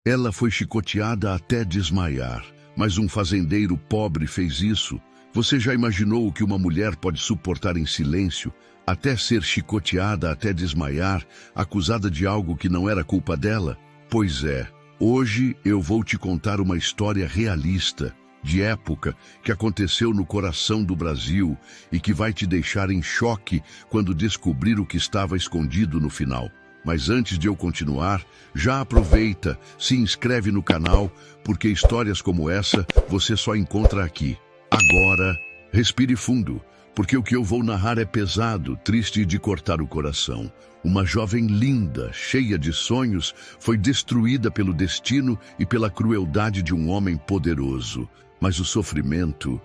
Ela foi chicoteada até desmaiar, mas um fazendeiro pobre fez isso. Você já imaginou o que uma mulher pode suportar em silêncio, até ser chicoteada até desmaiar, acusada de algo que não era culpa dela? Pois é, hoje eu vou te contar uma história realista, de época, que aconteceu no coração do Brasil e que vai te deixar em choque quando descobrir o que estava escondido no final. Mas antes de eu continuar, já aproveita, se inscreve no canal, porque histórias como essa você só encontra aqui. Agora, respire fundo, porque o que eu vou narrar é pesado, triste e de cortar o coração. Uma jovem linda, cheia de sonhos, foi destruída pelo destino e pela crueldade de um homem poderoso. Mas o sofrimento,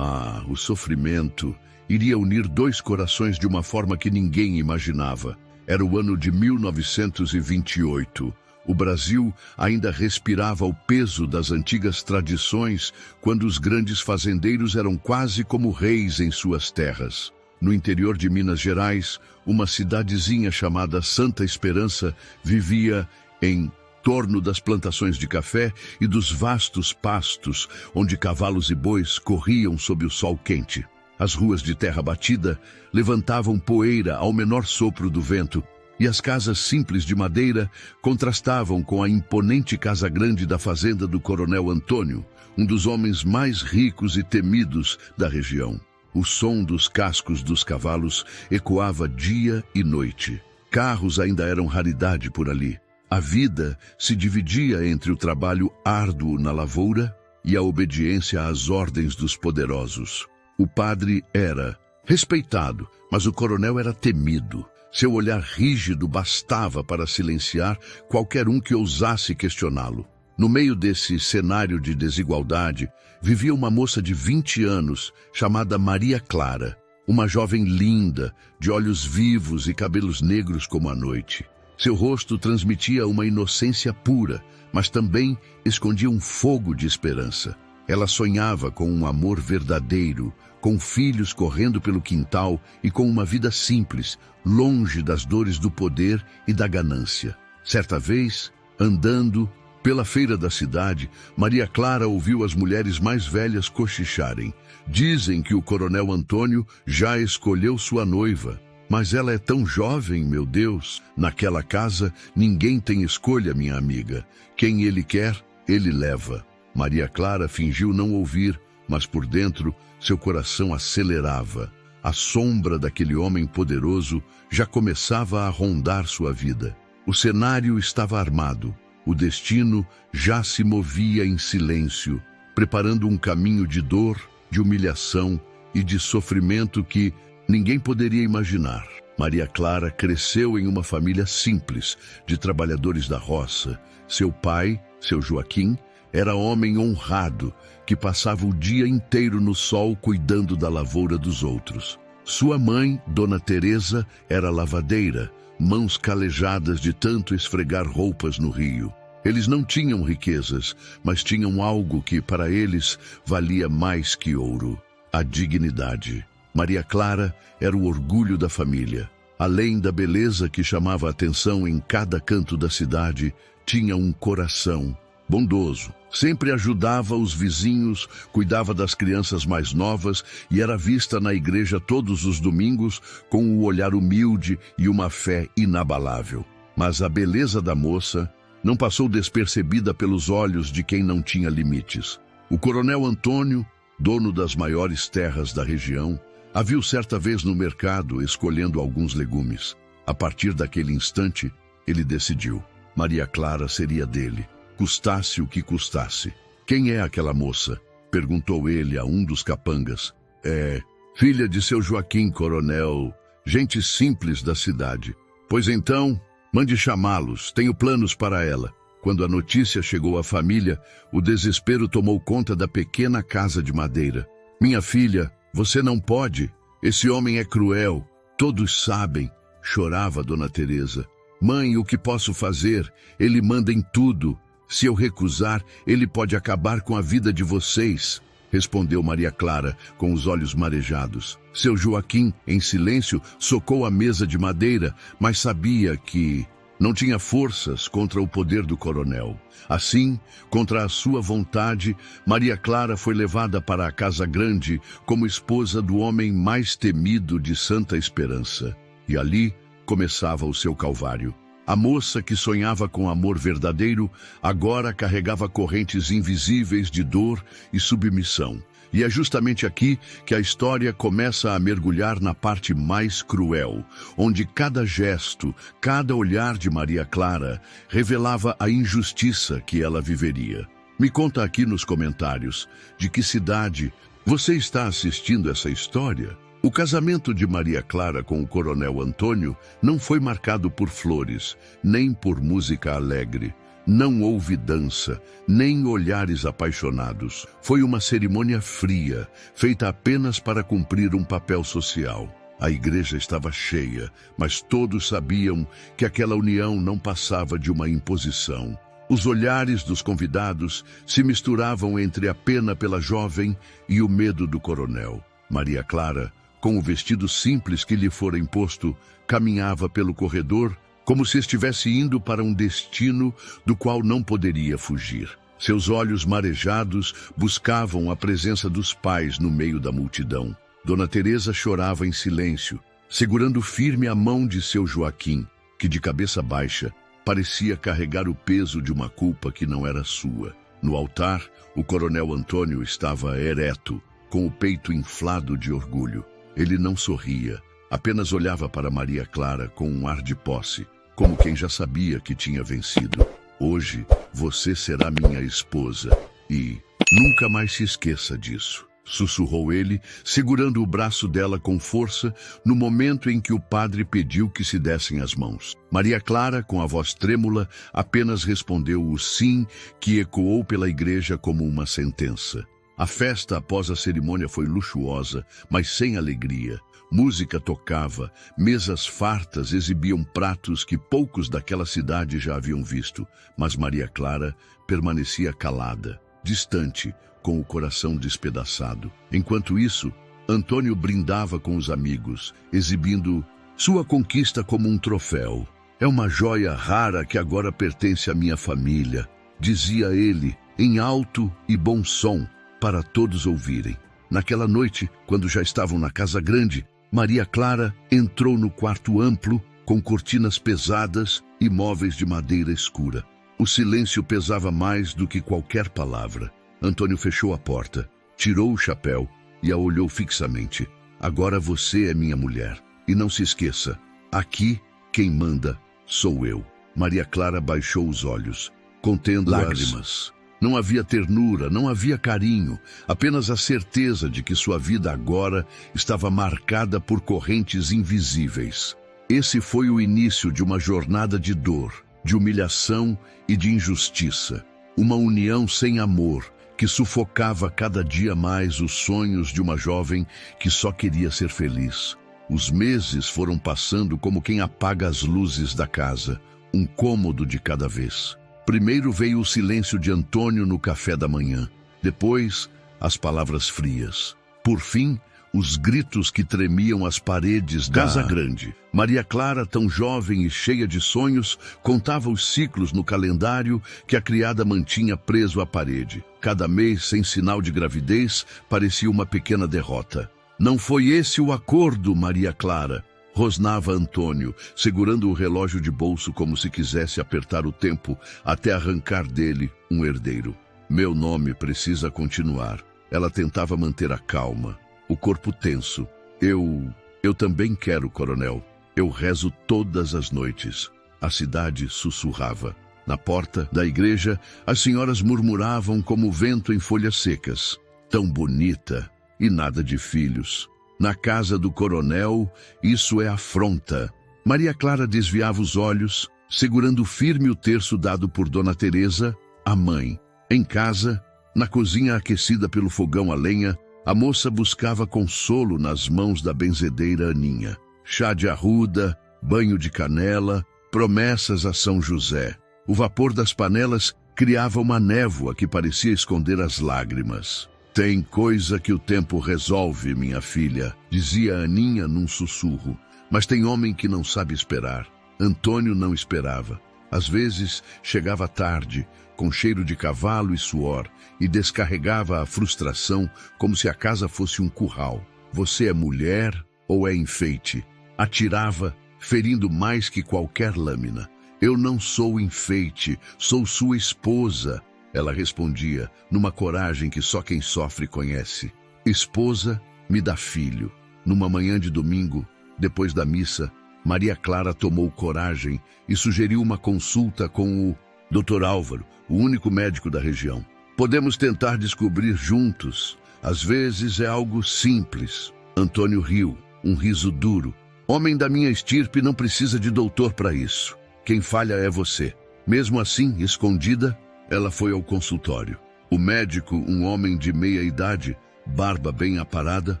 o sofrimento, iria unir dois corações de uma forma que ninguém imaginava. Era o ano de 1928. O Brasil ainda respirava o peso das antigas tradições, quando os grandes fazendeiros eram quase como reis em suas terras. No interior de Minas Gerais, uma cidadezinha chamada Santa Esperança vivia em torno das plantações de café e dos vastos pastos, onde cavalos e bois corriam sob o sol quente. As ruas de terra batida levantavam poeira ao menor sopro do vento, e as casas simples de madeira contrastavam com a imponente casa grande da fazenda do Coronel Antônio, um dos homens mais ricos e temidos da região. O som dos cascos dos cavalos ecoava dia e noite. Carros ainda eram raridade por ali. A vida se dividia entre o trabalho árduo na lavoura e a obediência às ordens dos poderosos. O padre era respeitado, mas o coronel era temido. Seu olhar rígido bastava para silenciar qualquer um que ousasse questioná-lo. No meio desse cenário de desigualdade, vivia uma moça de 20 anos, chamada Maria Clara, uma jovem linda, de olhos vivos e cabelos negros como a noite. Seu rosto transmitia uma inocência pura, mas também escondia um fogo de esperança. Ela sonhava com um amor verdadeiro, com filhos correndo pelo quintal e com uma vida simples, longe das dores do poder e da ganância. Certa vez, andando pela feira da cidade, Maria Clara ouviu as mulheres mais velhas cochicharem. Dizem que o Coronel Antônio já escolheu sua noiva. Mas ela é tão jovem, meu Deus. Naquela casa, ninguém tem escolha, minha amiga. Quem ele quer, ele leva. Maria Clara fingiu não ouvir, mas por dentro, seu coração acelerava. A sombra daquele homem poderoso já começava a rondar sua vida. O cenário estava armado. O destino já se movia em silêncio, preparando um caminho de dor, de humilhação e de sofrimento que ninguém poderia imaginar. Maria Clara cresceu em uma família simples, de trabalhadores da roça. Seu pai, seu Joaquim, era homem honrado, que passava o dia inteiro no sol cuidando da lavoura dos outros. Sua mãe, Dona Teresa, era lavadeira, mãos calejadas de tanto esfregar roupas no rio. Eles não tinham riquezas, mas tinham algo que, para eles, valia mais que ouro: a dignidade. Maria Clara era o orgulho da família. Além da beleza que chamava a atenção em cada canto da cidade, tinha um coração bondoso. Sempre ajudava os vizinhos, cuidava das crianças mais novas e era vista na igreja todos os domingos com um olhar humilde e uma fé inabalável. Mas a beleza da moça não passou despercebida pelos olhos de quem não tinha limites. O Coronel Antônio, dono das maiores terras da região, a viu certa vez no mercado escolhendo alguns legumes. A partir daquele instante, ele decidiu: Maria Clara seria dele, custasse o que custasse. Quem é aquela moça? Perguntou ele a um dos capangas. É filha de seu Joaquim, coronel, gente simples da cidade. Pois então, mande chamá-los, tenho planos para ela. Quando a notícia chegou à família, o desespero tomou conta da pequena casa de madeira. Minha filha, você não pode. Esse homem é cruel. Todos sabem, chorava Dona Teresa. Mãe, o que posso fazer? Ele manda em tudo. Se eu recusar, ele pode acabar com a vida de vocês, respondeu Maria Clara, com os olhos marejados. Seu Joaquim, em silêncio, socou a mesa de madeira, mas sabia que Não tinha forças contra o poder do coronel. Assim, contra a sua vontade, Maria Clara foi levada para a Casa Grande como esposa do homem mais temido de Santa Esperança. E ali começava o seu calvário. A moça que sonhava com amor verdadeiro agora carregava correntes invisíveis de dor e submissão. E é justamente aqui que a história começa a mergulhar na parte mais cruel, onde cada gesto, cada olhar de Maria Clara revelava a injustiça que ela viveria. Me conta aqui nos comentários de que cidade você está assistindo essa história. O casamento de Maria Clara com o coronel Antônio não foi marcado por flores, nem por música alegre. Não houve dança, nem olhares apaixonados. Foi uma cerimônia fria, feita apenas para cumprir um papel social. A igreja estava cheia, mas todos sabiam que aquela união não passava de uma imposição. Os olhares dos convidados se misturavam entre a pena pela jovem e o medo do coronel. Maria Clara, com o vestido simples que lhe fora imposto, caminhava pelo corredor como se estivesse indo para um destino do qual não poderia fugir. Seus olhos marejados buscavam a presença dos pais no meio da multidão. Dona Teresa chorava em silêncio, segurando firme a mão de seu Joaquim, que de cabeça baixa parecia carregar o peso de uma culpa que não era sua. No altar, o coronel Antônio estava ereto, com o peito inflado de orgulho. Ele não sorria, apenas olhava para Maria Clara com um ar de posse, como quem já sabia que tinha vencido. Hoje, você será minha esposa e nunca mais se esqueça disso, sussurrou ele, segurando o braço dela com força no momento em que o padre pediu que se dessem as mãos. Maria Clara, com a voz trêmula, apenas respondeu o sim, que ecoou pela igreja como uma sentença. A festa após a cerimônia foi luxuosa, mas sem alegria. Música tocava, mesas fartas exibiam pratos que poucos daquela cidade já haviam visto, mas Maria Clara permanecia calada, distante, com o coração despedaçado. Enquanto isso, Antônio brindava com os amigos, exibindo sua conquista como um troféu. É uma joia rara que agora pertence à minha família, dizia ele, em alto e bom som, para todos ouvirem. Naquela noite, quando já estavam na Casa Grande, Maria Clara entrou no quarto amplo, com cortinas pesadas e móveis de madeira escura. O silêncio pesava mais do que qualquer palavra. Antônio fechou a porta, tirou o chapéu e a olhou fixamente. Agora você é minha mulher. E não se esqueça, aqui quem manda sou eu. Maria Clara baixou os olhos, contendo lágrimas. Não havia ternura, não havia carinho, apenas a certeza de que sua vida agora estava marcada por correntes invisíveis. Esse foi o início de uma jornada de dor, de humilhação e de injustiça. Uma união sem amor, que sufocava cada dia mais os sonhos de uma jovem que só queria ser feliz. Os meses foram passando como quem apaga as luzes da casa, um cômodo de cada vez. Primeiro veio o silêncio de Antônio no café da manhã. Depois, as palavras frias. Por fim, os gritos que tremiam as paredes da Casa Grande. Maria Clara, tão jovem e cheia de sonhos, contava os ciclos no calendário que a criada mantinha preso à parede. Cada mês, sem sinal de gravidez, parecia uma pequena derrota. Não foi esse o acordo, Maria Clara, rosnava Antônio, segurando o relógio de bolso como se quisesse apertar o tempo até arrancar dele um herdeiro. Meu nome precisa continuar. Ela tentava manter a calma, o corpo tenso. Eu também quero, coronel. Eu rezo todas as noites. A cidade sussurrava. Na porta da igreja, as senhoras murmuravam como o vento em folhas secas. Tão bonita e nada de filhos. Na casa do coronel, isso é afronta. Maria Clara desviava os olhos, segurando firme o terço dado por Dona Teresa, a mãe. Em casa, na cozinha aquecida pelo fogão a lenha, a moça buscava consolo nas mãos da benzedeira Aninha. Chá de arruda, banho de canela, promessas a São José. O vapor das panelas criava uma névoa que parecia esconder as lágrimas. Tem coisa que o tempo resolve, minha filha, dizia Aninha num sussurro. Mas tem homem que não sabe esperar. Antônio não esperava. Às vezes, chegava tarde, com cheiro de cavalo e suor, e descarregava a frustração como se a casa fosse um curral. Você é mulher ou é enfeite? Atirava, ferindo mais que qualquer lâmina. Eu não sou enfeite, sou sua esposa. Ela respondia, numa coragem que só quem sofre conhece. Esposa, me dá filho. Numa manhã de domingo, depois da missa, Maria Clara tomou coragem e sugeriu uma consulta com o Dr. Álvaro, o único médico da região. Podemos tentar descobrir juntos. Às vezes é algo simples. Antônio riu, um riso duro. Homem da minha estirpe não precisa de doutor para isso. Quem falha é você. Mesmo assim, escondida, ela foi ao consultório. O médico, um homem de meia idade, barba bem aparada,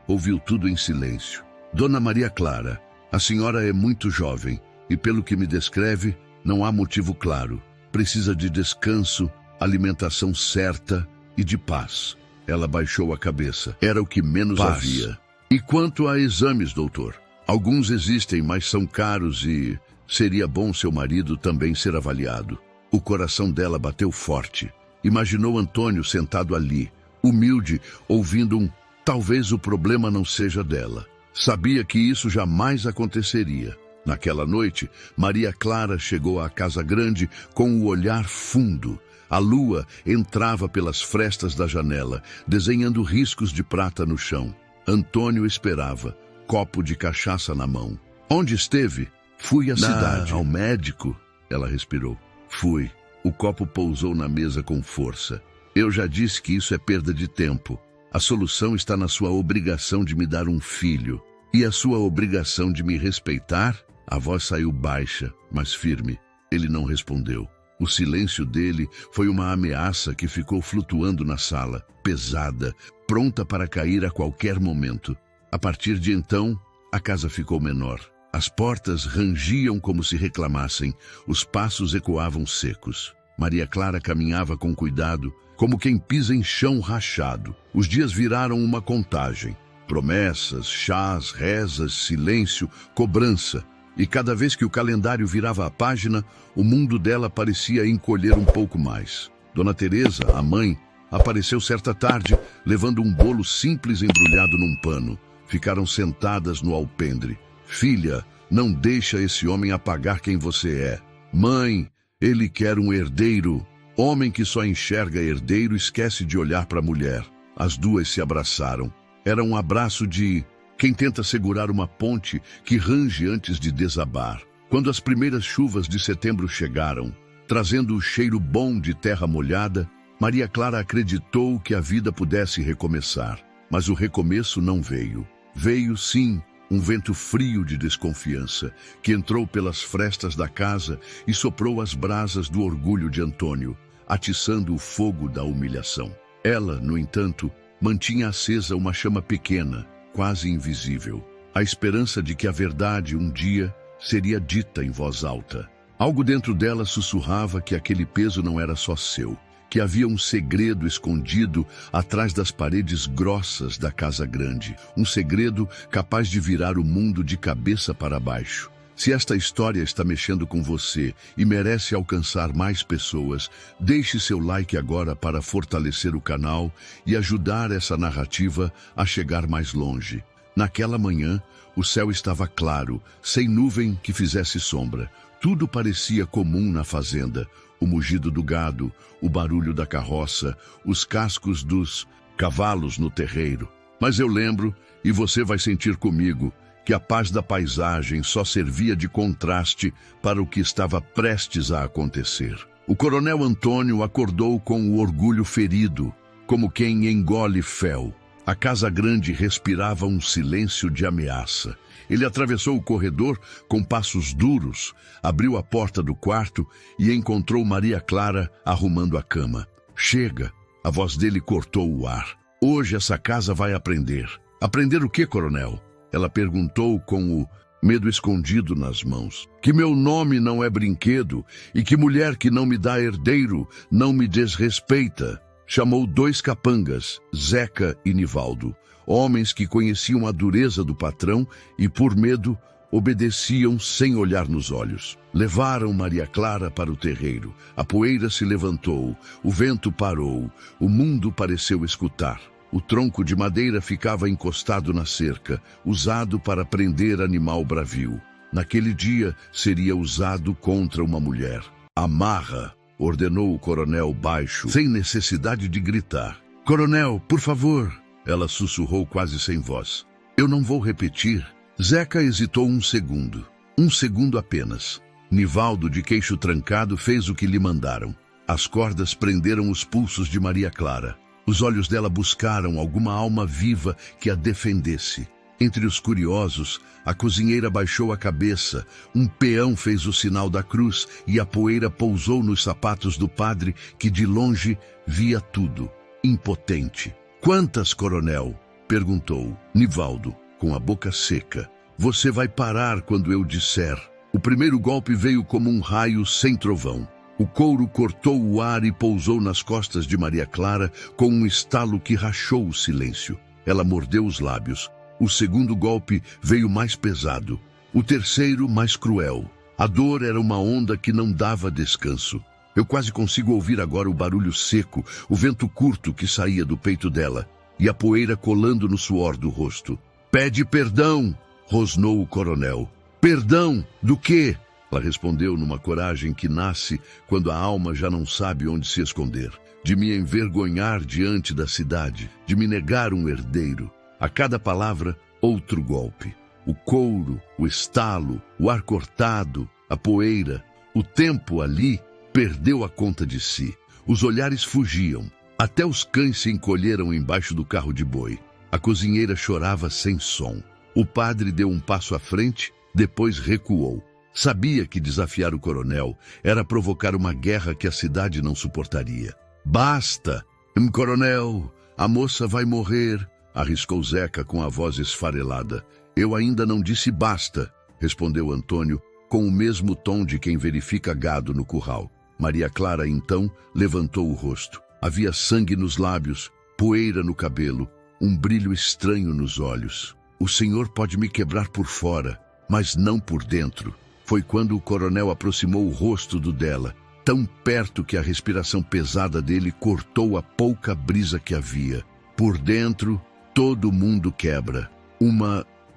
ouviu tudo em silêncio. Dona Maria Clara, a senhora é muito jovem e, pelo que me descreve, não há motivo claro. Precisa de descanso, alimentação certa e de paz. Ela baixou a cabeça. Era o que menos havia. E quanto a exames, doutor? Alguns existem, mas são caros e seria bom seu marido também ser avaliado. O coração dela bateu forte. Imaginou Antônio sentado ali, humilde, ouvindo talvez o problema não seja dela. Sabia que isso jamais aconteceria. Naquela noite, Maria Clara chegou à casa grande com o olhar fundo. A lua entrava pelas frestas da janela, desenhando riscos de prata no chão. Antônio esperava, copo de cachaça na mão. Onde esteve? Fui à cidade. Ao médico? Ela respirou. Fui. O copo pousou na mesa com força. Eu já disse que isso é perda de tempo. A solução está na sua obrigação de me dar um filho. E a sua obrigação de me respeitar? A voz saiu baixa, mas firme. Ele não respondeu. O silêncio dele foi uma ameaça que ficou flutuando na sala, pesada, pronta para cair a qualquer momento. A partir de então, a casa ficou menor. As portas rangiam como se reclamassem, os passos ecoavam secos. Maria Clara caminhava com cuidado, como quem pisa em chão rachado. Os dias viraram uma contagem. Promessas, chás, rezas, silêncio, cobrança. E cada vez que o calendário virava a página, o mundo dela parecia encolher um pouco mais. Dona Teresa, a mãe, apareceu certa tarde, levando um bolo simples embrulhado num pano. Ficaram sentadas no alpendre. Filha, não deixa esse homem apagar quem você é. Mãe, ele quer um herdeiro. Homem que só enxerga herdeiro esquece de olhar para a mulher. As duas se abraçaram. Era um abraço de quem tenta segurar uma ponte que range antes de desabar. Quando as primeiras chuvas de setembro chegaram, trazendo o cheiro bom de terra molhada, Maria Clara acreditou que a vida pudesse recomeçar. Mas o recomeço não veio. Veio, sim, um vento frio de desconfiança, que entrou pelas frestas da casa e soprou as brasas do orgulho de Antônio, atiçando o fogo da humilhação. Ela, no entanto, mantinha acesa uma chama pequena, quase invisível, a esperança de que a verdade um dia seria dita em voz alta. Algo dentro dela sussurrava que aquele peso não era só seu, que havia um segredo escondido atrás das paredes grossas da casa grande, um segredo capaz de virar o mundo de cabeça para baixo. Se esta história está mexendo com você e merece alcançar mais pessoas, deixe seu like agora para fortalecer o canal e ajudar essa narrativa a chegar mais longe. Naquela manhã, o céu estava claro, sem nuvem que fizesse sombra. Tudo parecia comum na fazenda. O mugido do gado, o barulho da carroça, os cascos dos cavalos no terreiro. Mas eu lembro, e você vai sentir comigo, que a paz da paisagem só servia de contraste para o que estava prestes a acontecer. O coronel Antônio acordou com o orgulho ferido, como quem engole fel. A casa grande respirava um silêncio de ameaça. Ele atravessou o corredor com passos duros, abriu a porta do quarto e encontrou Maria Clara arrumando a cama. Chega! A voz dele cortou o ar. Hoje essa casa vai aprender. Aprender o quê, coronel? Ela perguntou com o medo escondido nas mãos. Que meu nome não é brinquedo e que mulher que não me dá herdeiro não me desrespeita. Chamou 2 capangas, Zeca e Nivaldo, homens que conheciam a dureza do patrão e, por medo, Obedeciam sem olhar nos olhos. Levaram Maria Clara para o terreiro. A poeira se levantou, o vento parou, o mundo pareceu escutar. O tronco de madeira ficava encostado na cerca, usado para prender animal bravio. Naquele dia, seria usado contra uma mulher. Amarra, ordenou o coronel baixo, sem necessidade de gritar. Coronel, por favor, ela sussurrou quase sem voz. Eu não vou repetir. Zeca hesitou um segundo apenas. Nivaldo, de queixo trancado, fez o que lhe mandaram. As cordas prenderam os pulsos de Maria Clara. Os olhos dela buscaram alguma alma viva que a defendesse. Entre os curiosos, a cozinheira baixou a cabeça, um peão fez o sinal da cruz e a poeira pousou nos sapatos do padre, que de longe via tudo, impotente. Quantas, coronel? Perguntou Nivaldo, com a boca seca. Você vai parar quando eu disser. O primeiro golpe veio como um raio sem trovão. O couro cortou o ar e pousou nas costas de Maria Clara com um estalo que rachou o silêncio. Ela mordeu os lábios. O segundo golpe veio mais pesado. O terceiro, mais cruel. A dor era uma onda que não dava descanso. Eu quase consigo ouvir agora o barulho seco, o vento curto que saía do peito dela, e a poeira colando no suor do rosto. Pede perdão, rosnou o coronel. Perdão, do quê? Ela respondeu numa coragem que nasce quando a alma já não sabe onde se esconder. De me envergonhar diante da cidade, de me negar um herdeiro. A cada palavra, outro golpe. O couro, o estalo, o ar cortado, a poeira. O tempo ali perdeu a conta de si. Os olhares fugiam. Até os cães se encolheram embaixo do carro de boi. A cozinheira chorava sem som. O padre deu um passo à frente, depois recuou. Sabia que desafiar o coronel era provocar uma guerra que a cidade não suportaria. Basta! Coronel, a moça vai morrer, arriscou Zeca com a voz esfarelada. Eu ainda não disse basta, respondeu Antônio, com o mesmo tom de quem verifica gado no curral. Maria Clara, então, levantou o rosto. Havia sangue nos lábios, poeira no cabelo, um brilho estranho nos olhos. O senhor pode me quebrar por fora, mas não por dentro. Foi quando o coronel aproximou o rosto do dela, tão perto que a respiração pesada dele cortou a pouca brisa que havia. Por dentro, todo mundo quebra.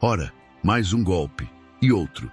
Ora, mais um golpe, e outro,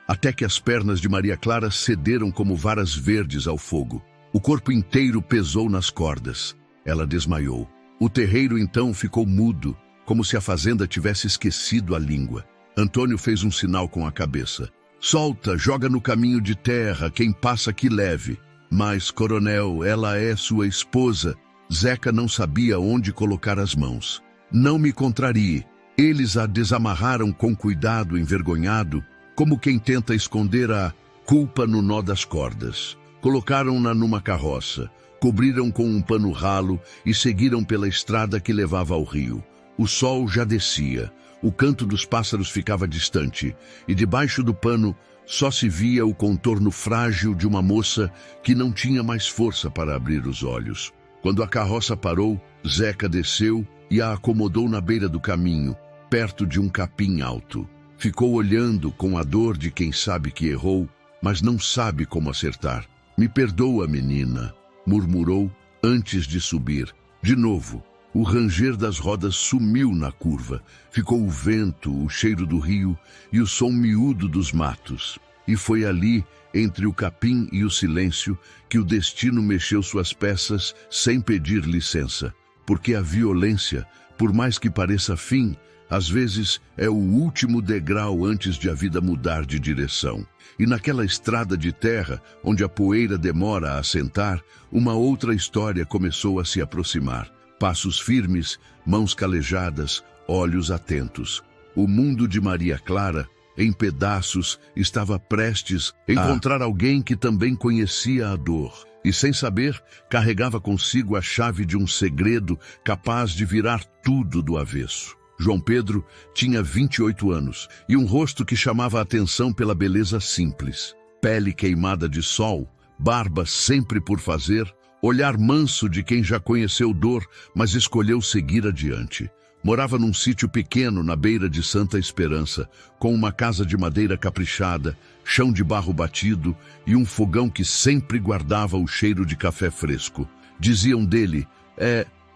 até que as pernas de Maria Clara cederam como varas verdes ao fogo. O corpo inteiro pesou nas cordas. Ela desmaiou. O terreiro então ficou mudo, como se a fazenda tivesse esquecido a língua. Antônio fez um sinal com a cabeça. Solta, joga no caminho de terra, quem passa que leve. Mas, coronel, ela é sua esposa. Zeca não sabia onde colocar as mãos. Não me contrarie. Eles a desamarraram com cuidado, envergonhado, como quem tenta esconder a culpa no nó das cordas. Colocaram-na numa carroça, cobriram com um pano ralo e seguiram pela estrada que levava ao rio. O sol já descia, o canto dos pássaros ficava distante, e debaixo do pano só se via o contorno frágil de uma moça que não tinha mais força para abrir os olhos. Quando a carroça parou, Zeca desceu e a acomodou na beira do caminho, perto de um capim alto. Ficou olhando com a dor de quem sabe que errou, mas não sabe como acertar. Me perdoa, menina, murmurou antes de subir. De novo, o ranger das rodas sumiu na curva. Ficou o vento, o cheiro do rio e o som miúdo dos matos. E foi ali, entre o capim e o silêncio, que o destino mexeu suas peças sem pedir licença. Porque a violência, por mais que pareça fim, às vezes é o último degrau antes de a vida mudar de direção. E naquela estrada de terra, onde a poeira demora a assentar, uma outra história começou a se aproximar. Passos firmes, mãos calejadas, olhos atentos. O mundo de Maria Clara, em pedaços, estava prestes a encontrar alguém que também conhecia a dor. E sem saber, carregava consigo a chave de um segredo capaz de virar tudo do avesso. João Pedro tinha 28 anos e um rosto que chamava a atenção pela beleza simples. Pele queimada de sol, barba sempre por fazer, olhar manso de quem já conheceu dor, mas escolheu seguir adiante. Morava num sítio pequeno na beira de Santa Esperança, com uma casa de madeira caprichada, chão de barro batido e um fogão que sempre guardava o cheiro de café fresco. Diziam dele,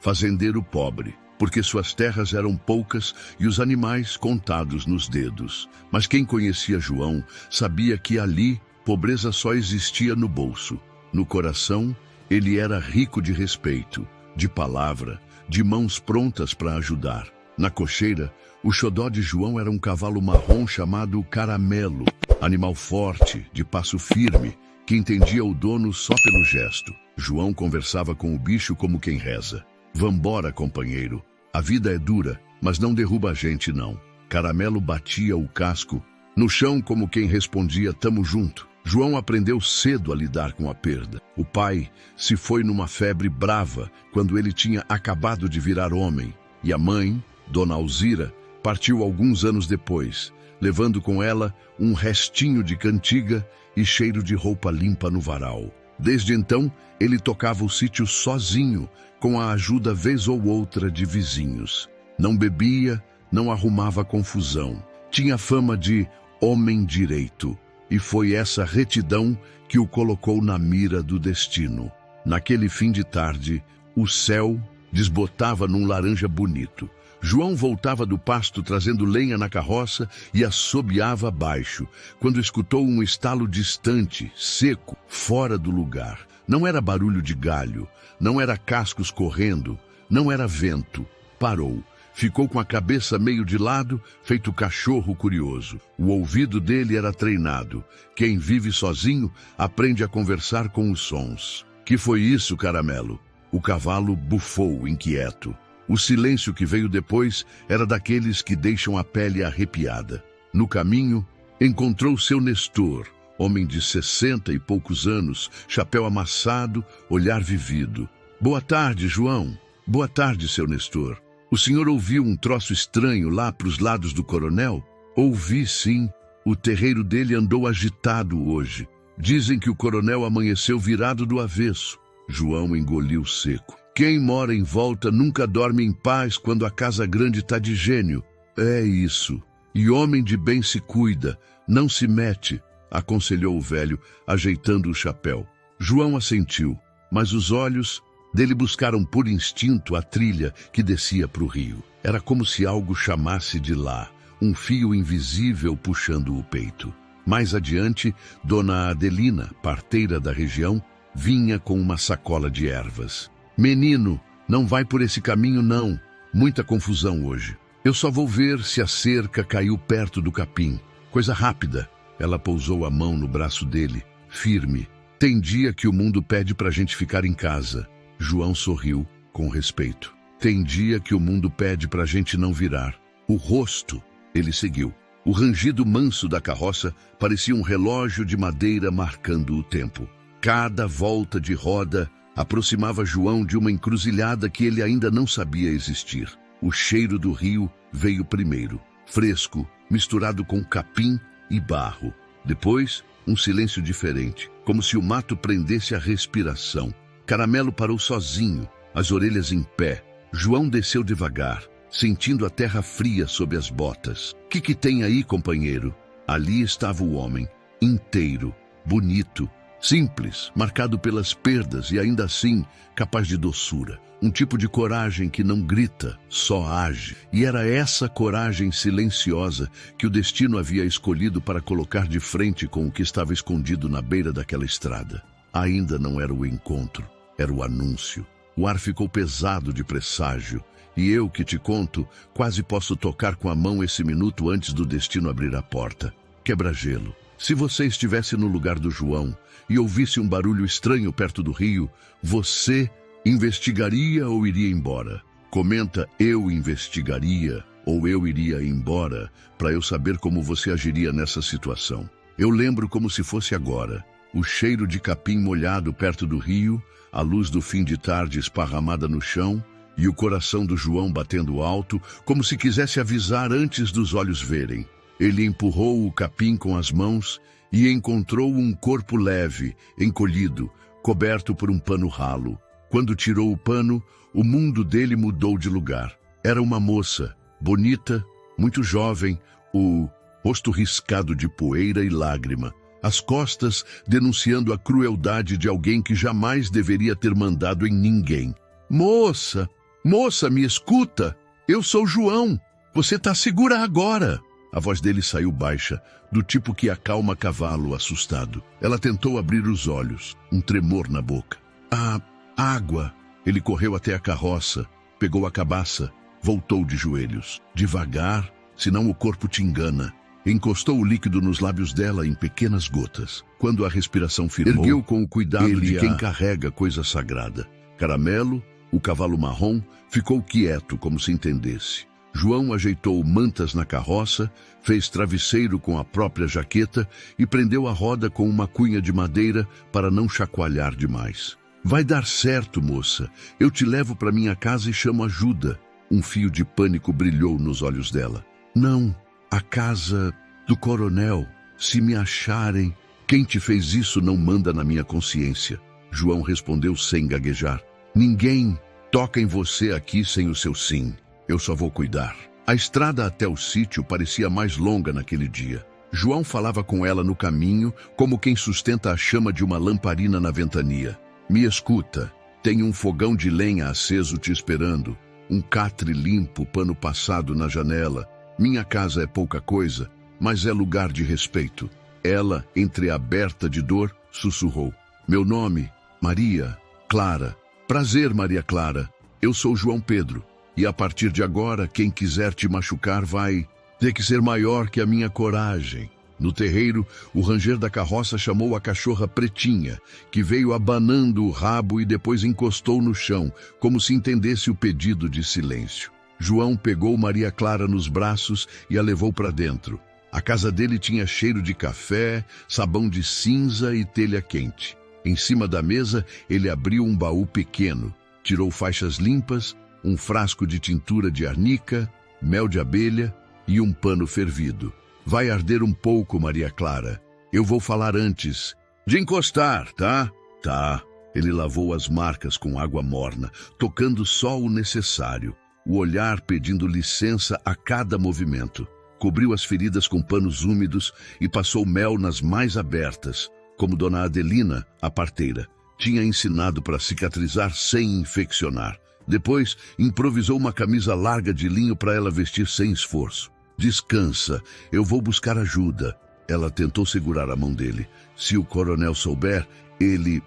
fazendeiro pobre, porque suas terras eram poucas e os animais contados nos dedos. Mas quem conhecia João sabia que ali pobreza só existia no bolso. No coração, ele era rico de respeito, de palavra, de mãos prontas para ajudar. Na cocheira, o xodó de João era um cavalo marrom chamado Caramelo, animal forte, de passo firme, que entendia o dono só pelo gesto. João conversava com o bicho como quem reza. Vambora, companheiro. A vida é dura, mas não derruba a gente, não. Caramelo batia o casco no chão como quem respondia, tamo junto. João aprendeu cedo a lidar com a perda. O pai se foi numa febre brava quando ele tinha acabado de virar homem. E a mãe, Dona Alzira, partiu alguns anos depois, levando com ela um restinho de cantiga e cheiro de roupa limpa no varal. Desde então, ele tocava o sítio sozinho, com a ajuda vez ou outra de vizinhos. Não bebia, não arrumava confusão. Tinha fama de homem direito. E foi essa retidão que o colocou na mira do destino. Naquele fim de tarde, o céu desbotava num laranja bonito. João voltava do pasto trazendo lenha na carroça e assobiava abaixo, quando escutou um estalo distante, seco, fora do lugar. Não era barulho de galho, não era cascos correndo, não era vento. Parou. Ficou com a cabeça meio de lado, feito cachorro curioso. O ouvido dele era treinado. Quem vive sozinho aprende a conversar com os sons. Que foi isso, Caramelo? O cavalo bufou, inquieto. O silêncio que veio depois era daqueles que deixam a pele arrepiada. No caminho, encontrou seu Nestor, homem de 60 e poucos anos, chapéu amassado, olhar vivido. Boa tarde, João. Boa tarde, seu Nestor. O senhor ouviu um troço estranho lá para os lados do coronel? Ouvi, sim. O terreiro dele andou agitado hoje. Dizem que o coronel amanheceu virado do avesso. João engoliu seco. Quem mora em volta nunca dorme em paz quando a casa grande tá de gênio. É isso. E homem de bem se cuida, não se mete, aconselhou o velho, ajeitando o chapéu. João assentiu, mas os olhos dele buscaram por instinto a trilha que descia para o rio. Era como se algo chamasse de lá, um fio invisível puxando o peito. Mais adiante, Dona Adelina, parteira da região, vinha com uma sacola de ervas. Menino, não vai por esse caminho não. Muita confusão hoje. Eu só vou ver se a cerca caiu perto do capim. Coisa rápida. Ela pousou a mão no braço dele, firme. Tem dia que o mundo pede pra gente ficar em casa. João sorriu, com respeito. Tem dia que o mundo pede pra gente não virar. O rosto, ele seguiu. O rangido manso da carroça parecia um relógio de madeira marcando o tempo. Cada volta de roda aproximava João de uma encruzilhada que ele ainda não sabia existir. O cheiro do rio veio primeiro, fresco, misturado com capim e barro. Depois, um silêncio diferente, como se o mato prendesse a respiração. Caramelo parou sozinho, as orelhas em pé. João desceu devagar, sentindo a terra fria sob as botas. Que tem aí, companheiro? Ali estava o homem, inteiro, bonito, simples, marcado pelas perdas e ainda assim capaz de doçura. Um tipo de coragem que não grita, só age. E era essa coragem silenciosa que o destino havia escolhido para colocar de frente com o que estava escondido na beira daquela estrada. Ainda não era o encontro, era o anúncio. O ar ficou pesado de presságio. E eu que te conto, quase posso tocar com a mão esse minuto antes do destino abrir a porta. Quebra-gelo. Se você estivesse no lugar do João e ouvisse um barulho estranho perto do rio, você investigaria ou iria embora? Comenta eu investigaria ou eu iria embora para eu saber como você agiria nessa situação. Eu lembro como se fosse agora. O cheiro de capim molhado perto do rio, a luz do fim de tarde esparramada no chão e o coração do João batendo alto, como se quisesse avisar antes dos olhos verem. Ele empurrou o capim com as mãos e encontrou um corpo leve, encolhido, coberto por um pano ralo. Quando tirou o pano, o mundo dele mudou de lugar. Era uma moça, bonita, muito jovem, o rosto riscado de poeira e lágrima, as costas denunciando a crueldade de alguém que jamais deveria ter mandado em ninguém. Moça, moça, me escuta! Eu sou João! Você tá segura agora! A voz dele saiu baixa, do tipo que acalma cavalo assustado. Ela tentou abrir os olhos, um tremor na boca. Ah, água! Ele correu até a carroça, pegou a cabaça, voltou de joelhos. Devagar, senão o corpo te engana. Encostou o líquido nos lábios dela em pequenas gotas. Quando a respiração firmou, ergueu com o cuidado de quem carrega coisa sagrada. Caramelo, o cavalo marrom, ficou quieto como se entendesse. João ajeitou mantas na carroça, fez travesseiro com a própria jaqueta e prendeu a roda com uma cunha de madeira para não chacoalhar demais. Vai dar certo, moça. Eu te levo para minha casa e chamo ajuda. Um fio de pânico brilhou nos olhos dela. Não, a casa do coronel. Se me acharem, quem te fez isso não manda na minha consciência. João respondeu sem gaguejar. Ninguém toca em você aqui sem o seu sim. Eu só vou cuidar. A estrada até o sítio parecia mais longa naquele dia. João falava com ela no caminho, como quem sustenta a chama de uma lamparina na ventania. Me escuta, tem um fogão de lenha aceso te esperando, um catre limpo, pano passado na janela. Minha casa é pouca coisa, mas é lugar de respeito. Ela, entreaberta de dor, sussurrou. Meu nome, Maria Clara. Prazer, Maria Clara. Eu sou João Pedro. E a partir de agora, quem quiser te machucar vai ter que ser maior que a minha coragem. No terreiro, o ranger da carroça chamou a cachorra Pretinha, que veio abanando o rabo e depois encostou no chão, como se entendesse o pedido de silêncio. João pegou Maria Clara nos braços e a levou para dentro. A casa dele tinha cheiro de café, sabão de cinza e telha quente. Em cima da mesa, ele abriu um baú pequeno, tirou faixas limpas, um frasco de tintura de arnica, mel de abelha e um pano fervido. Vai arder um pouco, Maria Clara. Eu vou falar antes de encostar, tá? Tá. Ele lavou as marcas com água morna, tocando só o necessário. O olhar pedindo licença a cada movimento. Cobriu as feridas com panos úmidos e passou mel nas mais abertas, como Dona Adelina, a parteira, tinha ensinado para cicatrizar sem infeccionar. Depois, improvisou uma camisa larga de linho para ela vestir sem esforço. Descansa, eu vou buscar ajuda. Ela tentou segurar a mão dele. Se o coronel souber, ele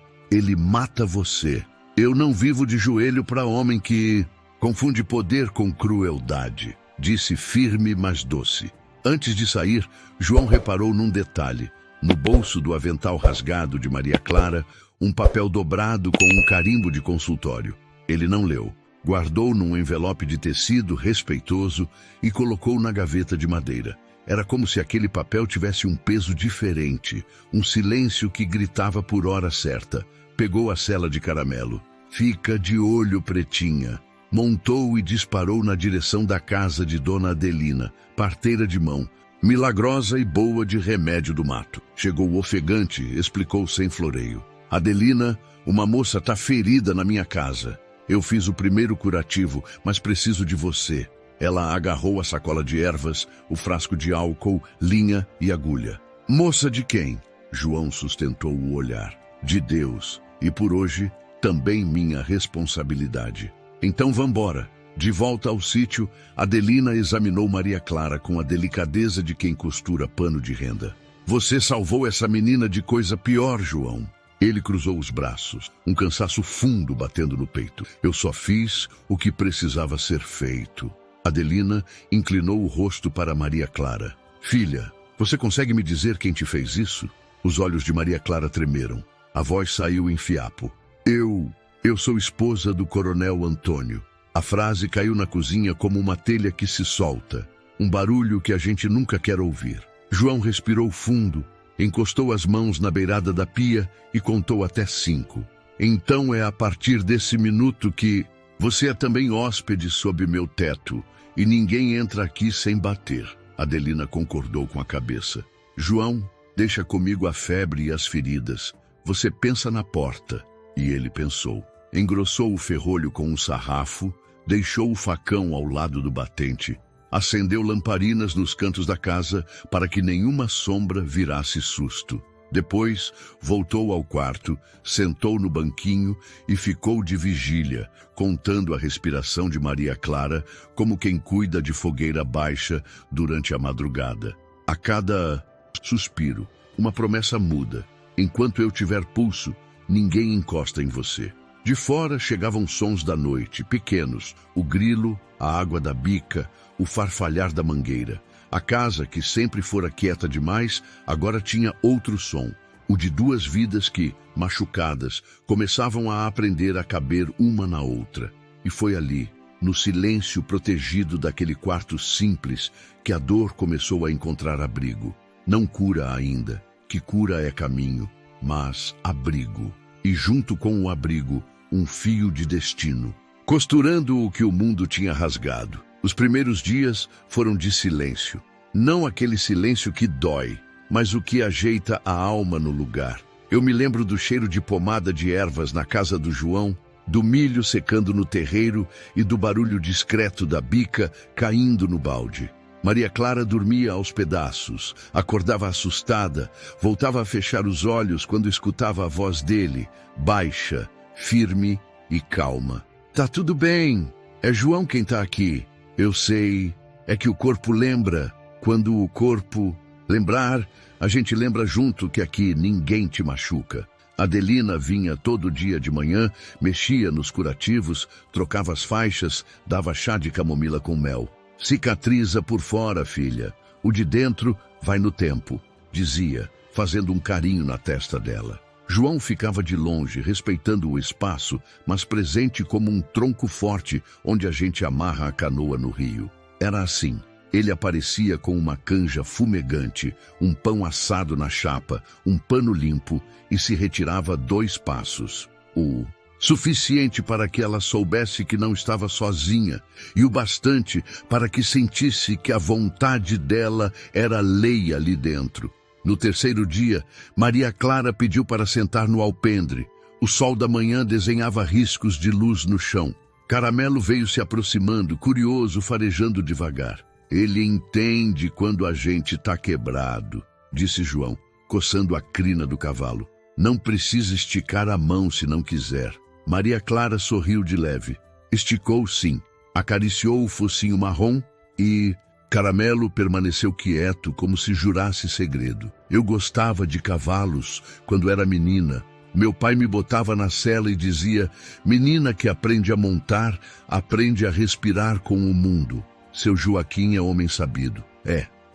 mata você. Eu não vivo de joelho para homem que confunde poder com crueldade, disse firme, mas doce. Antes de sair, João reparou num detalhe. No bolso do avental rasgado de Maria Clara, um papel dobrado com um carimbo de consultório. Ele não leu. Guardou num envelope de tecido respeitoso e colocou na gaveta de madeira. Era como se aquele papel tivesse um peso diferente, um silêncio que gritava por hora certa. Pegou a cela de caramelo. Fica de olho, Pretinha. Montou e disparou na direção da casa de Dona Adelina, parteira de mão, milagrosa e boa de remédio do mato. Chegou ofegante, explicou sem floreio. Adelina, uma moça tá ferida na minha casa. Eu fiz o primeiro curativo, mas preciso de você. Ela agarrou a sacola de ervas, o frasco de álcool, linha e agulha. Moça de quem? João sustentou o olhar. De Deus. E por hoje, também minha responsabilidade. Então vambora. De volta ao sítio, Adelina examinou Maria Clara com a delicadeza de quem costura pano de renda. Você salvou essa menina de coisa pior, João. Ele cruzou os braços, um cansaço fundo batendo no peito. Eu só fiz o que precisava ser feito. Adelina inclinou o rosto para Maria Clara. Filha, você consegue me dizer quem te fez isso? Os olhos de Maria Clara tremeram. A voz saiu em fiapo. Eu sou esposa do coronel Antônio. A frase caiu na cozinha como uma telha que se solta. Um barulho que a gente nunca quer ouvir. João respirou fundo, encostou as mãos na beirada da pia e contou até 5. Então é a partir desse minuto que você é também hóspede sob meu teto e ninguém entra aqui sem bater. Adelina concordou com a cabeça. João, deixa comigo a febre e as feridas. Você pensa na porta. E ele pensou. Engrossou o ferrolho com um sarrafo, Deixou o facão ao lado do batente. Acendeu lamparinas nos cantos da casa para que nenhuma sombra virasse susto. Depois, voltou ao quarto, sentou no banquinho e ficou de vigília, contando a respiração de Maria Clara como quem cuida de fogueira baixa durante a madrugada. A cada suspiro, uma promessa muda. Enquanto eu tiver pulso, ninguém encosta em você. De fora chegavam sons da noite, pequenos, o grilo, a água da bica, o farfalhar da mangueira. A casa, que sempre fora quieta demais, agora tinha outro som, o de duas vidas que, machucadas, começavam a aprender a caber uma na outra. E foi ali, no silêncio protegido daquele quarto simples, que a dor começou a encontrar abrigo. Não cura ainda, que cura é caminho, mas abrigo. E junto com o abrigo, um fio de destino, costurando o que o mundo tinha rasgado. Os primeiros dias foram de silêncio. Não aquele silêncio que dói, mas o que ajeita a alma no lugar. Eu me lembro do cheiro de pomada de ervas na casa do João, do milho secando no terreiro e do barulho discreto da bica caindo no balde. Maria Clara dormia aos pedaços, acordava assustada, voltava a fechar os olhos quando escutava a voz dele, baixa, firme e calma. Tá tudo bem, é João quem tá aqui. Eu sei, é que o corpo lembra. Quando o corpo lembrar, a gente lembra junto que aqui ninguém te machuca. Adelina vinha todo dia de manhã, mexia nos curativos, trocava as faixas, dava chá de camomila com mel. Cicatriza por fora, filha. O de dentro vai no tempo, dizia, fazendo um carinho na testa dela. João ficava de longe, respeitando o espaço, mas presente como um tronco forte onde a gente amarra a canoa no rio. Era assim. Ele aparecia com uma canja fumegante, um pão assado na chapa, um pano limpo e se retirava 2 passos. O suficiente para que ela soubesse que não estava sozinha e o bastante para que sentisse que a vontade dela era lei ali dentro. No terceiro dia, Maria Clara pediu para sentar no alpendre. O sol da manhã desenhava riscos de luz no chão. Caramelo veio se aproximando, curioso, farejando devagar. Ele entende quando a gente tá quebrado, disse João, coçando a crina do cavalo. Não precisa esticar a mão se não quiser. Maria Clara sorriu de leve. Esticou sim, acariciou o focinho marrom e... Caramelo permaneceu quieto, como se jurasse segredo. Eu gostava de cavalos quando era menina. Meu pai me botava na sela e dizia: menina que aprende a montar, aprende a respirar com o mundo. Seu Joaquim é homem sabido.